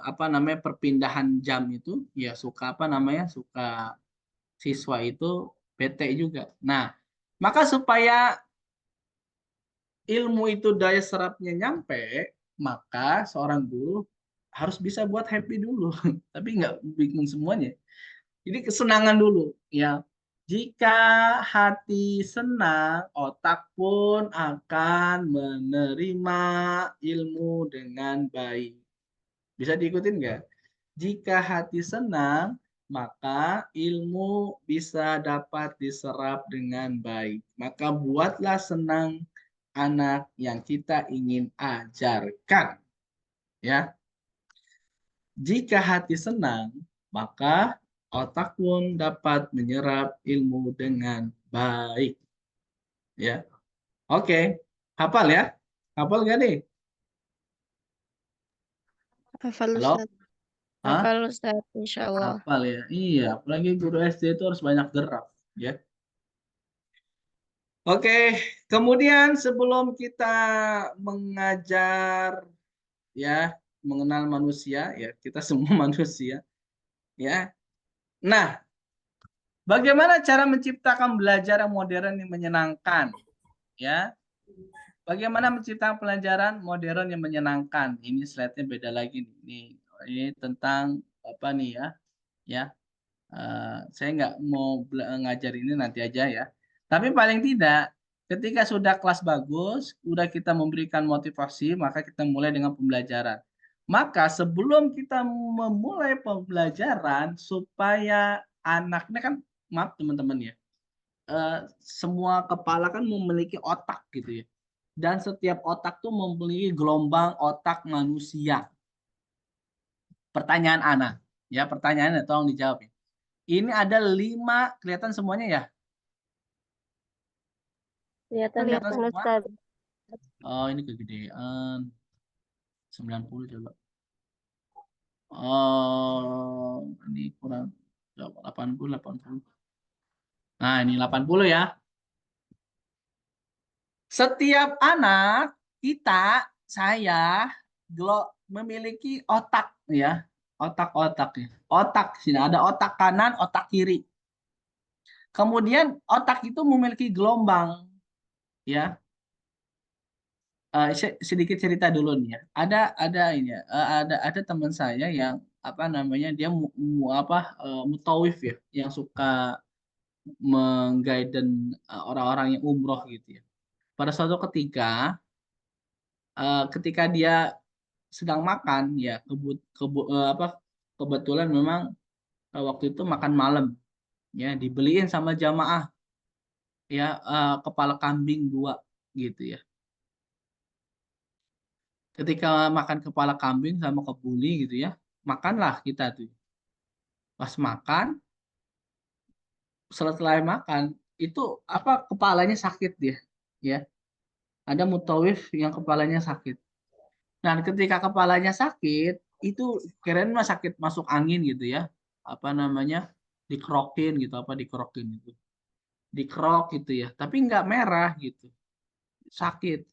apa namanya perpindahan jam itu ya suka apa namanya suka siswa itu bete juga. Nah, maka supaya ilmu itu daya serapnya nyampe, maka seorang guru harus bisa buat happy dulu. Tapi nggak bikin semuanya. Jadi kesenangan dulu ya. Jika hati senang, otak pun akan menerima ilmu dengan baik. Bisa diikutin nggak? Jika hati senang, maka ilmu bisa dapat diserap dengan baik. Maka buatlah senang anak yang kita ingin ajarkan. Ya, jika hati senang, maka otak pun dapat menyerap ilmu dengan baik. Ya, oke, hafal ya? Hafal gak nih? Hafal Halo? Ustaz. Hah? Hafal Ustaz, insya Allah. Hafal ya? Iya, apalagi guru SD itu harus banyak gerak. Ya. Oke, kemudian sebelum kita mengajar ya mengenal manusia ya kita semua manusia ya. Nah, bagaimana cara menciptakan belajar yang modern yang menyenangkan ya? Bagaimana menciptakan pelajaran modern yang menyenangkan? Ini slide-nya beda lagi nih. Ini tentang apa nih ya? Ya, saya nggak mau ngajar ini nanti aja ya. Tapi paling tidak, ketika sudah kelas bagus, udah kita memberikan motivasi, maka kita mulai dengan pembelajaran. Maka sebelum kita memulai pembelajaran, supaya anaknya kan, maaf teman-teman ya, semua kepala kan memiliki otak gitu ya. Dan setiap otak tuh memiliki gelombang otak manusia. Pertanyaan anak, ya pertanyaannya tolong dijawab ya. Ini ada 5, kelihatan semuanya ya? Kelihatan Kelihatan semua? Ustaz. Oh, ini kegedean. 90 coba. Oh, ini kurang 80, 80. Nah, ini 80 ya. Setiap anak kita, saya, memiliki otak ya. Otak-otak ya. Otak sini ada otak kanan, otak kiri. Kemudian otak itu memiliki gelombang ya. Sedikit cerita dulu nih ya. Ada ini ya, ada teman saya yang apa namanya dia mutawif ya, yang suka mengguiden orang-orang yang umroh gitu ya. Pada suatu ketika dia sedang makan ya kebetulan memang waktu itu makan malam ya dibeliin sama jamaah ya kepala kambing 2 gitu ya. Ketika makan kepala kambing sama kebuli gitu ya, makanlah kita tuh. Pas makan, setelah makan itu apa kepalanya sakit dia, ya. Ada mutawif yang kepalanya sakit. Nah, ketika kepalanya sakit, itu kirain mah sakit masuk angin gitu ya. Apa namanya? Dikrokin gitu, apa dikrokin gitu. Dikrok gitu ya, tapi nggak merah gitu. Sakit.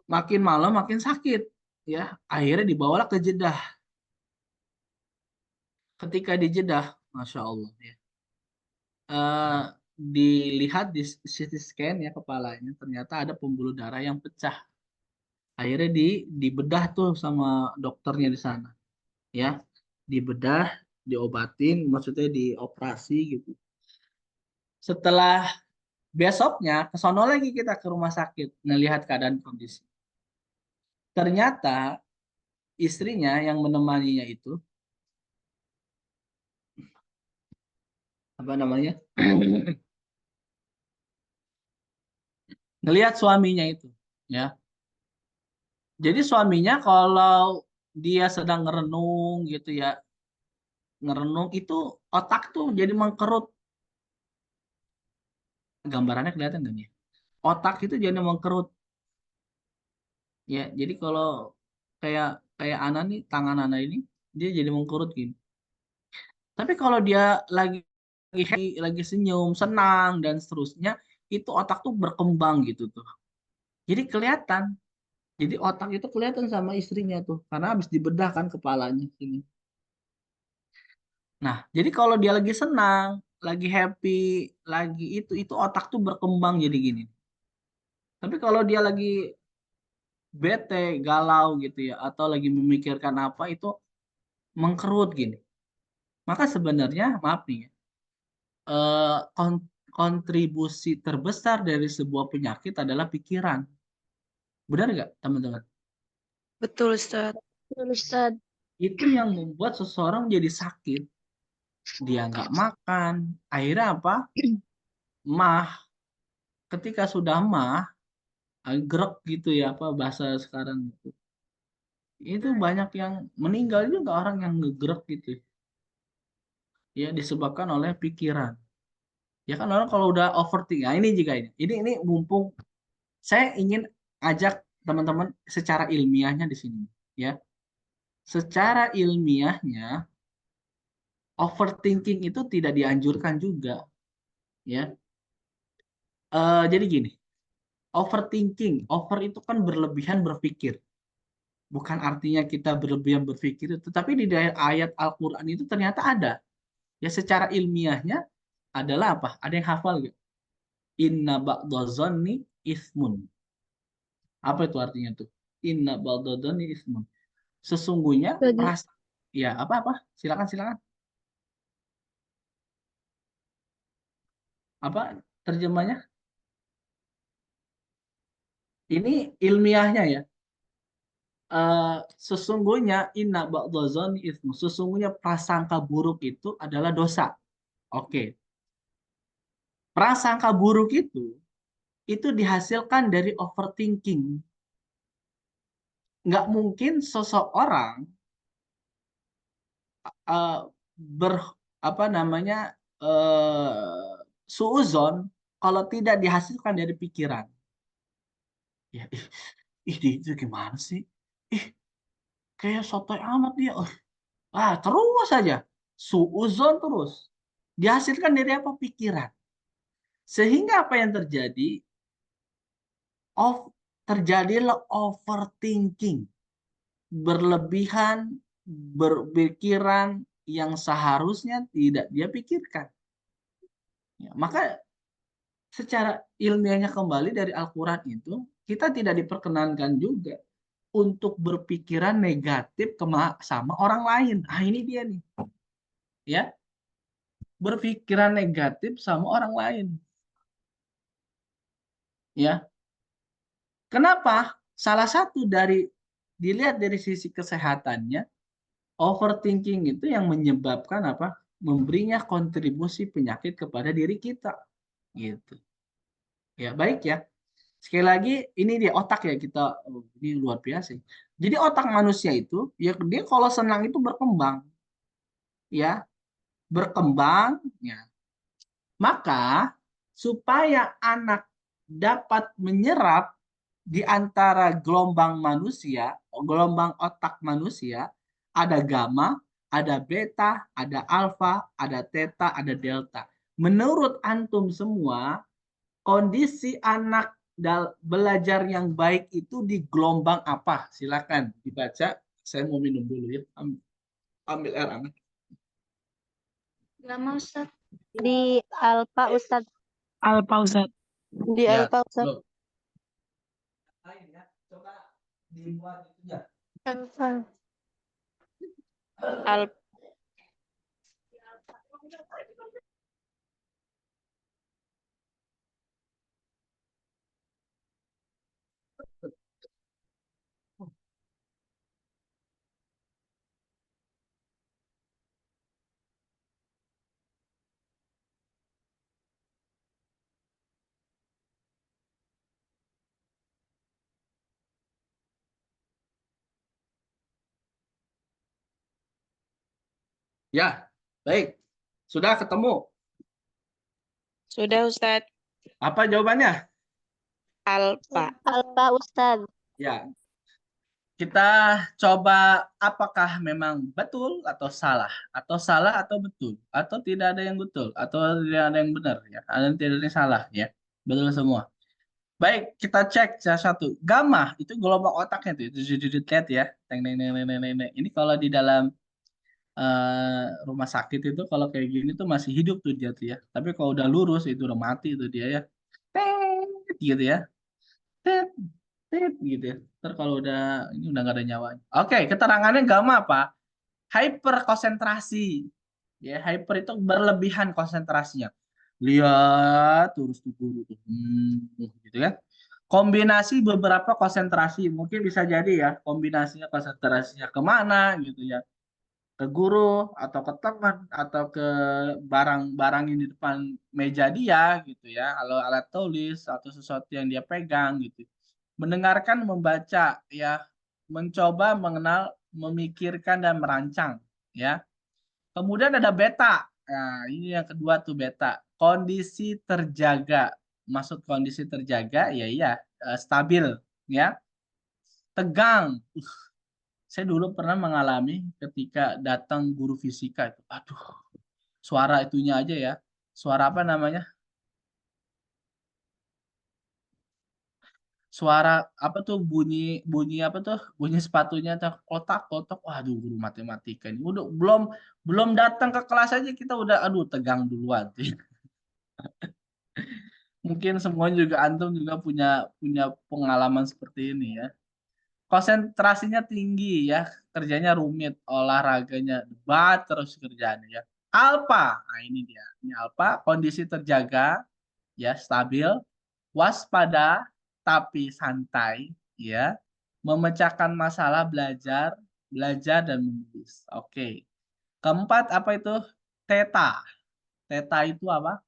Makin malam makin sakit ya. Akhirnya dibawalah ke Jeddah. Ketika di Jeddah, Masya Allah ya. eh, Dilihat di CT scan ya kepalanya ternyata ada pembuluh darah yang pecah. Akhirnya dibedah tuh sama dokternya di sana, ya. Dibedah, diobatin, maksudnya dioperasi gitu. Setelah besoknya ke sono lagi kita ke rumah sakit ngelihat keadaan kondisi. Ternyata istrinya yang menemaninya itu apa namanya? Ngelihat suaminya itu, ya. Jadi suaminya kalau dia sedang merenung gitu ya, ngerenung itu otak tuh jadi mengkerut. Gambarannya kelihatan nggak nih? Otak itu jadi mengkerut. Ya, jadi kalau kayak kayak Ana nih, tangan Ana ini dia jadi mengkerut gini. Tapi kalau dia lagi happy, lagi senyum, senang dan seterusnya, itu otak tuh berkembang gitu tuh. Jadi kelihatan. Jadi otak itu kelihatan sama istrinya tuh, karena habis dibedah kan kepalanya sini. Nah, jadi kalau dia lagi senang, lagi happy, lagi itu otak tuh berkembang jadi gini. Tapi kalau dia lagi bete, galau gitu ya, atau lagi memikirkan apa itu mengkerut gini. Maka sebenarnya maaf nih, ya, kontribusi terbesar dari sebuah penyakit adalah pikiran. Benar nggak, teman-teman? Betul, Ustaz. Betul, Ustaz. Itu yang membuat seseorang jadi sakit. Dia nggak makan. Akhirnya apa? Mah. Ketika sudah mah, grek gitu ya, apa bahasa sekarang itu. Itu banyak yang meninggal juga orang yang ngegrek gitu. Ya, disebabkan oleh pikiran. Ya kan orang kalau udah overthinking. Nah, ini juga ini. Ini mumpung saya ingin ajak teman-teman secara ilmiahnya di sini, ya. Secara ilmiahnya overthinking itu tidak dianjurkan juga, ya. Jadi gini, overthinking, over itu kan berlebihan berpikir. Bukan artinya kita berlebihan berpikir, tetapi di ayat Al-Qur'an itu ternyata ada. Ya secara ilmiahnya adalah apa? Ada yang hafal gak? Inna ba'dadzanni ismun. Apa itu artinya tuh? Inna ba'dadzanni ismun. Sesungguhnya Jadi, perasaan, ya apa-apa, silakan silakan. Apa terjemahnya? Ini ilmiahnya ya. Sesungguhnya inna ba'dadzanni ismun. Sesungguhnya prasangka buruk itu adalah dosa. Oke. Prasangka buruk itu dihasilkan dari overthinking. Nggak mungkin seseorang eh, ber apa namanya suuzon kalau tidak dihasilkan dari pikiran. Ya, itu gimana sih? Ih, kayak sotoy amat dia. Terus saja suuzon terus. Dihasilkan dari apa? Pikiran. Sehingga apa yang terjadi? Of, terjadilah overthinking, berlebihan, berpikiran yang seharusnya tidak dia pikirkan. Ya, maka secara ilmiahnya kembali dari Al-Quran itu, kita tidak diperkenankan juga untuk berpikiran negatif sama orang lain. Ah, ini dia nih. Ya, berpikiran negatif sama orang lain. Ya, kenapa? Salah satu dari dilihat dari sisi kesehatannya, overthinking itu yang menyebabkan apa? Memberinya kontribusi penyakit kepada diri kita. Gitu. Ya, baik ya. Sekali lagi ini dia otak ya kita, ini luar biasa. Jadi otak manusia itu ya dia kalau senang itu berkembang, ya, berkembang ya. Maka supaya anak dapat menyerap di antara gelombang manusia, gelombang otak manusia, ada gamma, ada beta, ada alfa, ada theta, ada delta. Menurut antum semua, kondisi anak belajar yang baik itu di gelombang apa? Silakan dibaca. Saya mau minum dulu ya. Ambil air hangat. nama Ustaz. Di Alfa, Ustaz. Alpa, Ustaz. Di Ya, Alfa, Ustaz. loh. Ya. Coba dibuat itu ya. Alfa. Alfa. Ya, Baik, sudah ketemu. Sudah, Ustadz. Apa jawabannya? Alfa. Alfa Ustadz. Ya, kita coba apakah memang betul atau salah atau betul atau tidak ada yang betul atau tidak ada yang benar ya, ada yang tidak ada yang salah ya, betul semua. Baik, kita cek salah satu. Gamma itu gelombang otaknya tuh, itu lihat ya. Teng, neng, neng, neng, neng, neng, neng. Ini kalau di dalam rumah sakit itu kalau kayak gini tuh masih hidup tuh dia tuh ya. Tapi kalau udah lurus itu udah mati tuh dia ya. Tet, gitu ya. Tet, tet, gitu ya. Ntar kalau udah ini udah nggak ada nyawanya. Oke, keterangannya gamma apa? Hyperkonsentrasi. Ya, hyper itu berlebihan konsentrasinya. Lihat terus tuh guru tuh. Gitu ya. Kombinasi beberapa konsentrasi mungkin bisa jadi ya kombinasinya konsentrasinya kemana gitu ya, ke guru atau ke teman atau ke barang-barang yang di depan meja dia gitu ya, kalau alat tulis atau sesuatu yang dia pegang gitu, mendengarkan, membaca ya, mencoba, mengenal, memikirkan dan merancang ya. Kemudian ada beta. Nah, ini yang kedua tuh beta. Kondisi terjaga. Maksud kondisi terjaga ya iya stabil ya. Tegang. Saya dulu pernah mengalami ketika datang guru fisika itu. Aduh, suara itunya aja ya. Suara apa namanya? Suara apa tuh bunyi bunyi apa tuh? Bunyi sepatunya tuh kotak-kotak. Waduh, guru matematika ini udah belum belum datang ke kelas aja kita udah aduh tegang duluan. Mungkin semuanya juga antum juga punya punya pengalaman seperti ini ya. Konsentrasinya tinggi ya, kerjanya rumit, olahraganya debat terus kerjaannya ya. Alpha, nah ini dia. Ini alpha, kondisi terjaga, ya stabil, waspada tapi santai, ya. Memecahkan masalah, belajar, belajar dan menulis. Oke. Keempat apa itu? Theta. Theta itu apa?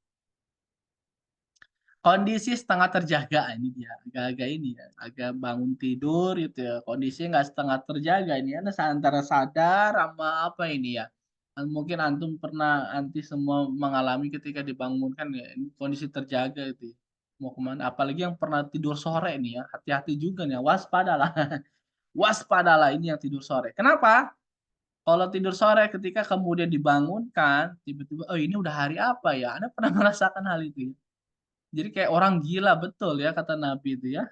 Kondisi setengah terjaga. Ini dia agak-agak ini ya, agak bangun tidur gitu ya, kondisi nggak setengah terjaga ini ada antara sadar sama apa ini ya. Mungkin antum pernah anti semua mengalami ketika dibangunkan ya, ini kondisi terjaga itu ya. Mau kemana, apalagi yang pernah tidur sore nih ya, hati-hati juga nih ya. Waspadalah. Waspadalah ini yang tidur sore. Kenapa? Kalau tidur sore ketika kemudian dibangunkan tiba-tiba, oh ini udah hari apa ya, Anda pernah merasakan hal itu ya? Jadi kayak orang gila betul ya kata Nabi itu ya.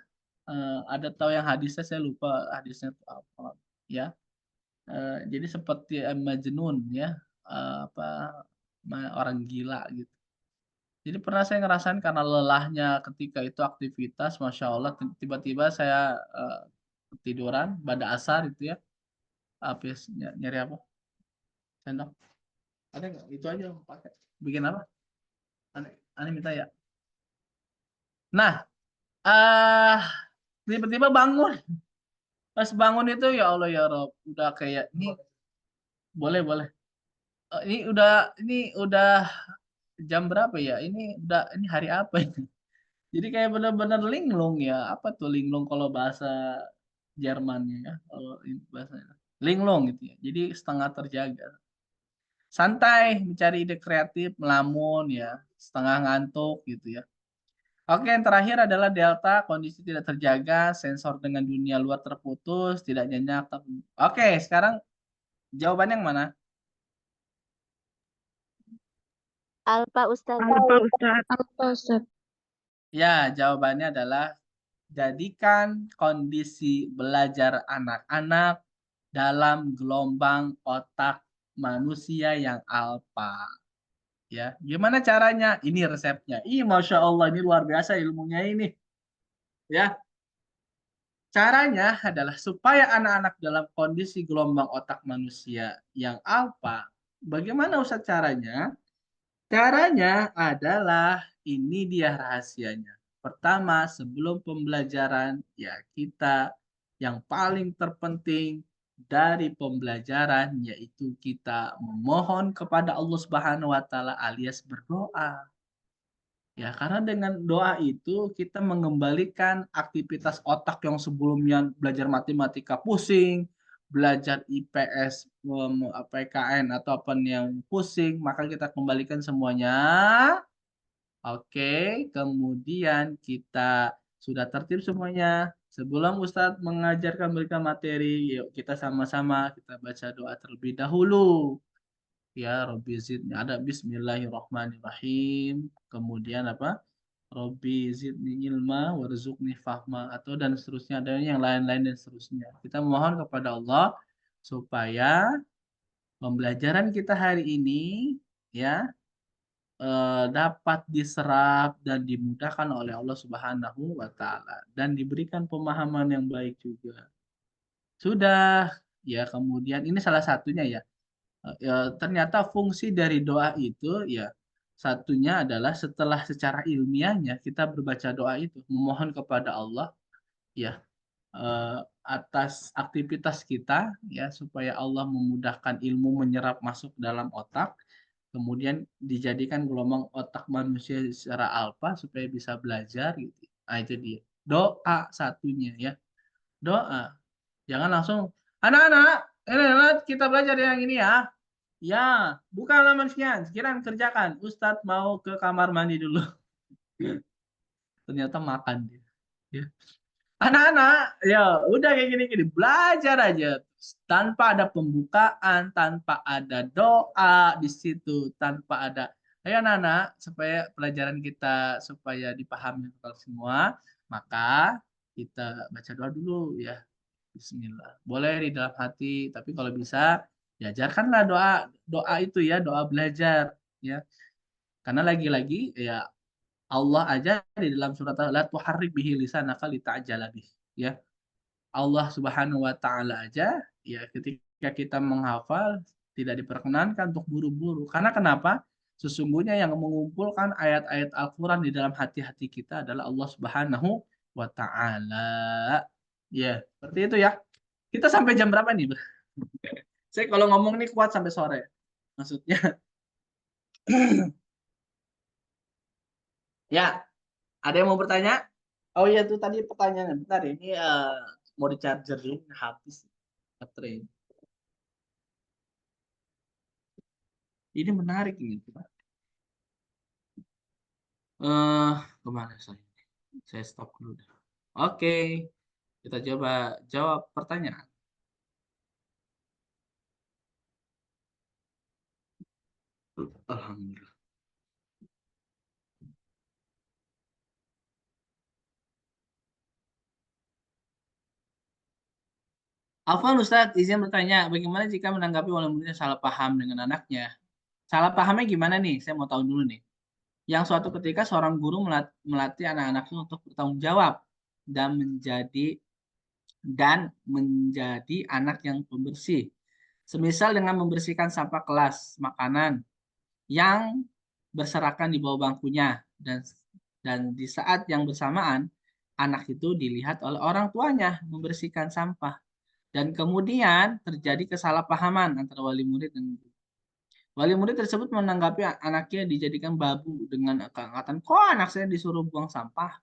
Ada tahu yang hadisnya saya lupa hadisnya itu apa ya. Jadi seperti Majnun ya. Apa orang gila gitu. Jadi pernah saya ngerasain karena lelahnya ketika itu aktivitas, masya Allah tiba-tiba saya ketiduran pada asar itu ya. Habis nyari apa? Sendok. Ada nggak? Itu aja pakai. Bikin apa? Aneh minta ya. Nah, eh tiba-tiba bangun. Pas bangun itu ya Allah ya Rob, udah kayak ini boleh boleh. Ini udah jam berapa ya? Ini hari apa ini? Jadi kayak bener-bener linglung ya. Apa tuh linglung kalau bahasa Jermannya ya? Kalau ini bahasanya linglung gitu ya. Jadi setengah terjaga. Santai, mencari ide kreatif, melamun ya, setengah ngantuk gitu ya. Oke, yang terakhir adalah delta, kondisi tidak terjaga, sensor dengan dunia luar terputus, tidak nyenyak. Oke, sekarang jawaban yang mana? Alfa Ustadz. Alfa, Ustadz. Alfa Ustadz. Ya, jawabannya adalah jadikan kondisi belajar anak-anak dalam gelombang otak manusia yang alfa. Ya, gimana caranya? Ini resepnya. Ih, masya Allah, ini luar biasa ilmunya ini. Ya, caranya adalah supaya anak-anak dalam kondisi gelombang otak manusia yang alfa. Bagaimana Ustaz caranya? Caranya adalah ini dia rahasianya. Pertama, sebelum pembelajaran, ya kita yang paling terpenting dari pembelajaran yaitu kita memohon kepada Allah Subhanahu wa taala alias berdoa. Ya, karena dengan doa itu kita mengembalikan aktivitas otak yang sebelumnya belajar matematika pusing, belajar IPS, PKN atau apa yang pusing, maka kita kembalikan semuanya. Oke, kemudian kita sudah tertib semuanya. Sebelum Ustadz mengajarkan berikan materi, yuk kita sama-sama kita baca doa terlebih dahulu. Ya, Robbi zidni ada Bismillahirrahmanirrahim. Kemudian apa? Robbi zidni ilma warzuqni fahma atau dan seterusnya, dan yang lain-lain dan seterusnya. Kita mohon kepada Allah supaya pembelajaran kita hari ini ya dapat diserap dan dimudahkan oleh Allah Subhanahu wa taala dan diberikan pemahaman yang baik juga. Sudah ya, kemudian ini salah satunya ya. Ternyata fungsi dari doa itu ya satunya adalah setelah secara ilmiahnya kita berbaca doa itu memohon kepada Allah ya atas aktivitas kita ya supaya Allah memudahkan ilmu menyerap masuk dalam otak, kemudian dijadikan gelombang otak manusia secara alfa supaya bisa belajar gitu. Nah, itu dia. Doa satunya ya. Doa. Jangan langsung anak-anak, kita belajar yang ini ya. Ya, buka halaman sekian, sekian kerjakan. Ustadz mau ke kamar mandi dulu. Ternyata makan dia. Ya. Anak-anak, ya udah kayak gini-gini, belajar aja tanpa ada pembukaan, tanpa ada doa di situ, tanpa ada. Ayo anak-anak, supaya pelajaran kita supaya dipahami oleh semua, maka kita baca doa dulu ya. Bismillah. Boleh di dalam hati, tapi kalau bisa diajarkanlah doa doa itu ya, doa belajar ya. Karena lagi-lagi ya Allah aja di dalam surat la tuharrik bihi lisanaka lita'jala bih ya. Allah Subhanahu wa taala aja ya ketika kita menghafal tidak diperkenankan untuk buru-buru. Karena kenapa? Sesungguhnya yang mengumpulkan ayat-ayat Al-Qur'an di dalam hati-hati kita adalah Allah Subhanahu wa taala. Ya, seperti itu ya. Kita sampai jam berapa nih? Saya kalau ngomong nih kuat sampai sore. Maksudnya ya, ada yang mau bertanya? Oh iya tuh tadi pertanyaannya. Bentar ini mau di chargerin habis baterai. Ini menarik ini. Kemana saya? Saya stop dulu. Oke, kita coba jawab pertanyaan. Alhamdulillah. Afwan Ustadz, izin bertanya, bagaimana jika menanggapi wali murid yang salah paham dengan anaknya? Salah pahamnya gimana nih? Saya mau tahu dulu nih. Yang suatu ketika seorang guru melatih anak-anaknya untuk bertanggung jawab dan menjadi anak yang pembersih. Semisal dengan membersihkan sampah kelas, makanan yang berserakan di bawah bangkunya dan di saat yang bersamaan anak itu dilihat oleh orang tuanya membersihkan sampah dan kemudian terjadi kesalahpahaman antara wali murid dan guru. Wali murid tersebut menanggapi anaknya dijadikan babu dengan angkatan, kok anak saya disuruh buang sampah?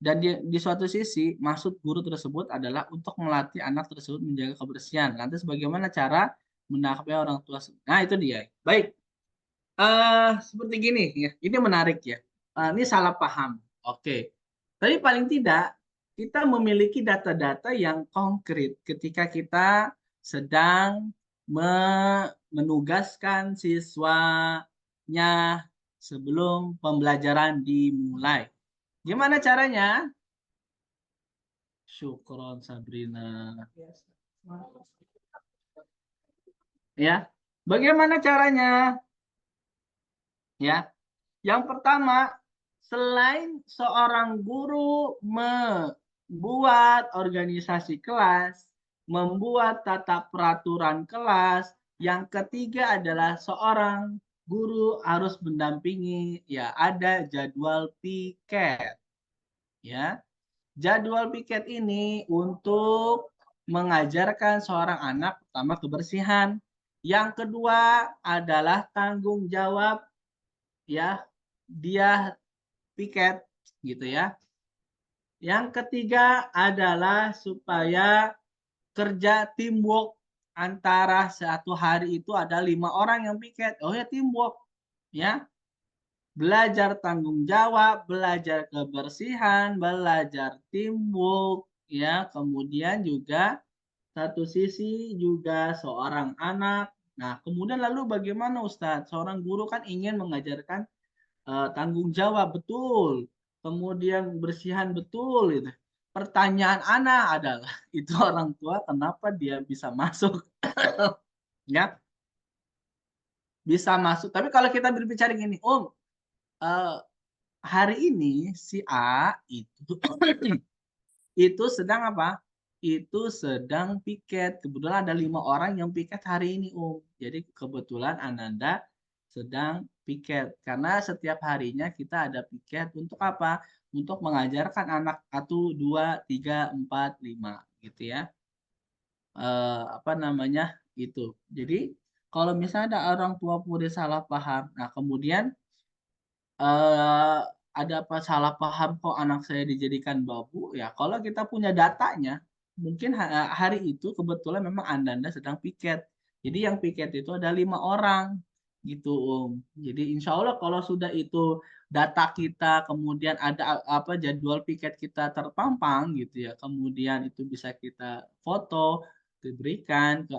Dan di suatu sisi, maksud guru tersebut adalah untuk melatih anak tersebut menjaga kebersihan. Lantas bagaimana cara menanggapi orang tua? Nah, itu dia. Baik. Seperti gini ya. Ini menarik ya. Ini salah paham. Oke. Tapi paling tidak kita memiliki data-data yang konkret ketika kita sedang menugaskan siswanya sebelum pembelajaran dimulai. Gimana caranya? Syukron Sabrina. Ya. Bagaimana caranya? Ya. Yang pertama, selain seorang guru membuat organisasi kelas, membuat tata peraturan kelas, yang ketiga adalah seorang guru harus mendampingi, ya ada jadwal piket. Ya. Jadwal piket ini untuk mengajarkan seorang anak pertama kebersihan. Yang kedua adalah tanggung jawab ya dia piket gitu ya. Yang ketiga adalah supaya kerja teamwork antara satu hari itu ada 5 orang yang piket. Oh ya teamwork, ya. Belajar tanggung jawab, belajar kebersihan, belajar teamwork, ya. Kemudian juga satu sisi juga seorang anak. Nah, kemudian lalu bagaimana Ustadz? Seorang guru kan ingin mengajarkan tanggung jawab betul, kemudian bersihan betul gitu. Pertanyaan anak adalah itu orang tua kenapa dia bisa masuk ya? Bisa masuk. Tapi kalau kita berbicara gini, "Om, eee, hari ini si A itu itu sedang apa? Itu sedang piket. Kebetulan ada 5 orang yang piket hari ini, Om. Jadi kebetulan Ananda sedang piket. Karena setiap harinya kita ada piket untuk apa? Untuk mengajarkan anak 1, 2, 3, 4, 5 gitu ya. Apa namanya? Itu. Jadi kalau misalnya ada orang tua murid salah paham, nah kemudian Eee, ada apa salah paham kok anak saya dijadikan babu, ya kalau kita punya datanya, mungkin hari itu kebetulan memang Ananda sedang piket. Jadi yang piket itu ada 5 orang, gitu, Om. Jadi insya Allah kalau sudah itu data kita, kemudian ada apa, jadwal piket kita terpampang gitu ya, kemudian itu bisa kita foto, diberikan ke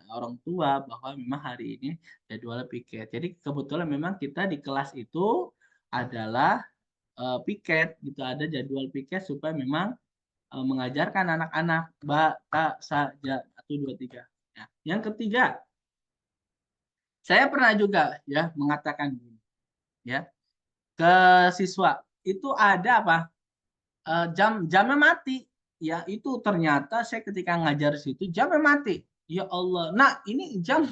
orang tua bahwa memang hari ini jadwal piket. Jadi kebetulan memang kita di kelas itu adalah, piket gitu, ada jadwal piket supaya memang, mengajarkan anak-anak ba, ta, sa, ja, 1, 2, 3. Ya. Yang ketiga, saya pernah juga ya mengatakan gini ya, ke siswa, itu ada apa, jamnya mati. Ya itu ternyata saya ketika ngajar di situ jamnya mati. Ya Allah, "Nak, ini jam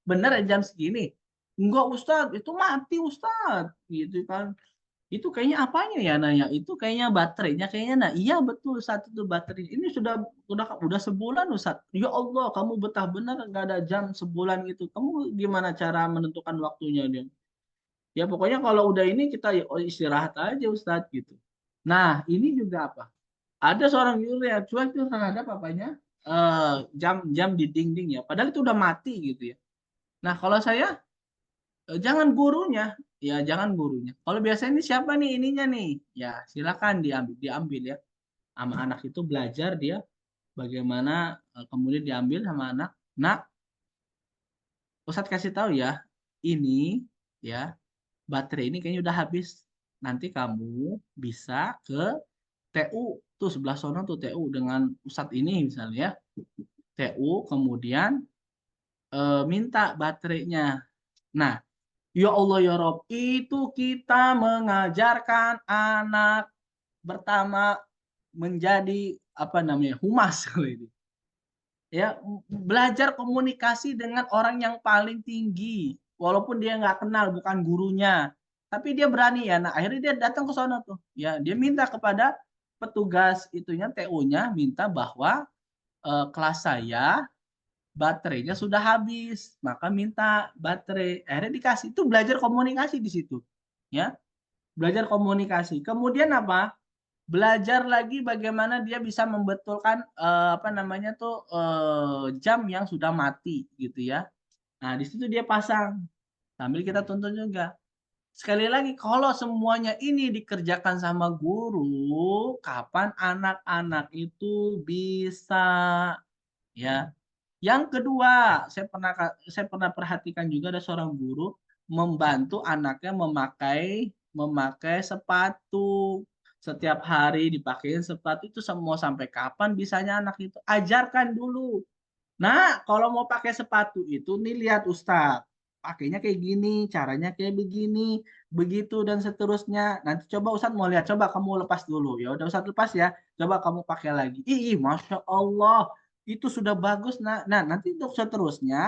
bener ya jam segini?" "Enggak Ustadz, itu mati Ustadz." Gitu kan. "Itu kayaknya apanya ya?" Nanya, "Itu kayaknya baterainya kayaknya." Nah, iya betul saat itu baterai. "Ini udah sebulan Ustadz." "Ya Allah, kamu betah bener nggak ada jam sebulan gitu. Kamu gimana cara menentukan waktunya?" Dia. "Ya pokoknya kalau udah ini kita istirahat aja Ustadz." Gitu. Nah, ini juga apa, ada seorang guru yang cuek tuh terhadap apanya, jam-jam di dinding ya, padahal itu udah mati gitu ya. Nah, kalau saya jangan gurunya, ya jangan gurunya. Kalau biasanya ini siapa nih ininya nih, ya silakan diambil diambil ya. Sama anak itu belajar dia bagaimana, kemudian diambil sama anak, "Nak, Ustadz kasih tahu ya, ini ya baterai ini kayaknya udah habis. Nanti kamu bisa ke TU tuh sebelah sono tuh TU dengan Ustadz ini misalnya ya. TU kemudian, minta baterainya." Nah, ya Allah ya Rob, itu kita mengajarkan anak pertama menjadi apa namanya, humas ini. Ya, belajar komunikasi dengan orang yang paling tinggi, walaupun dia nggak kenal, bukan gurunya. Tapi dia berani ya, nah akhirnya dia datang ke sono tuh, ya dia minta kepada petugas itunya, TU-nya, minta bahwa, kelas saya baterainya sudah habis, maka minta baterai. Akhirnya dikasih, itu belajar komunikasi di situ, ya. Belajar komunikasi. Kemudian apa, belajar lagi bagaimana dia bisa membetulkan, apa namanya tuh, jam yang sudah mati gitu ya. Nah, di situ dia pasang, sambil kita tuntun juga. Sekali lagi, kalau semuanya ini dikerjakan sama guru, kapan anak-anak itu bisa, ya. Yang kedua, saya pernah perhatikan juga ada seorang guru membantu anaknya memakai memakai sepatu. Setiap hari dipakein sepatu itu mau sampai kapan bisanya anak itu? Ajarkan dulu. Nah, kalau mau pakai sepatu itu nih lihat Ustadz, pakainya kayak gini, caranya kayak begini, begitu dan seterusnya. Nanti coba Ustadz mau lihat, coba kamu lepas dulu. Ya udah Ustadz lepas ya, coba kamu pakai lagi. Ih, Masya Allah, itu sudah bagus. Nah, nanti untuk seterusnya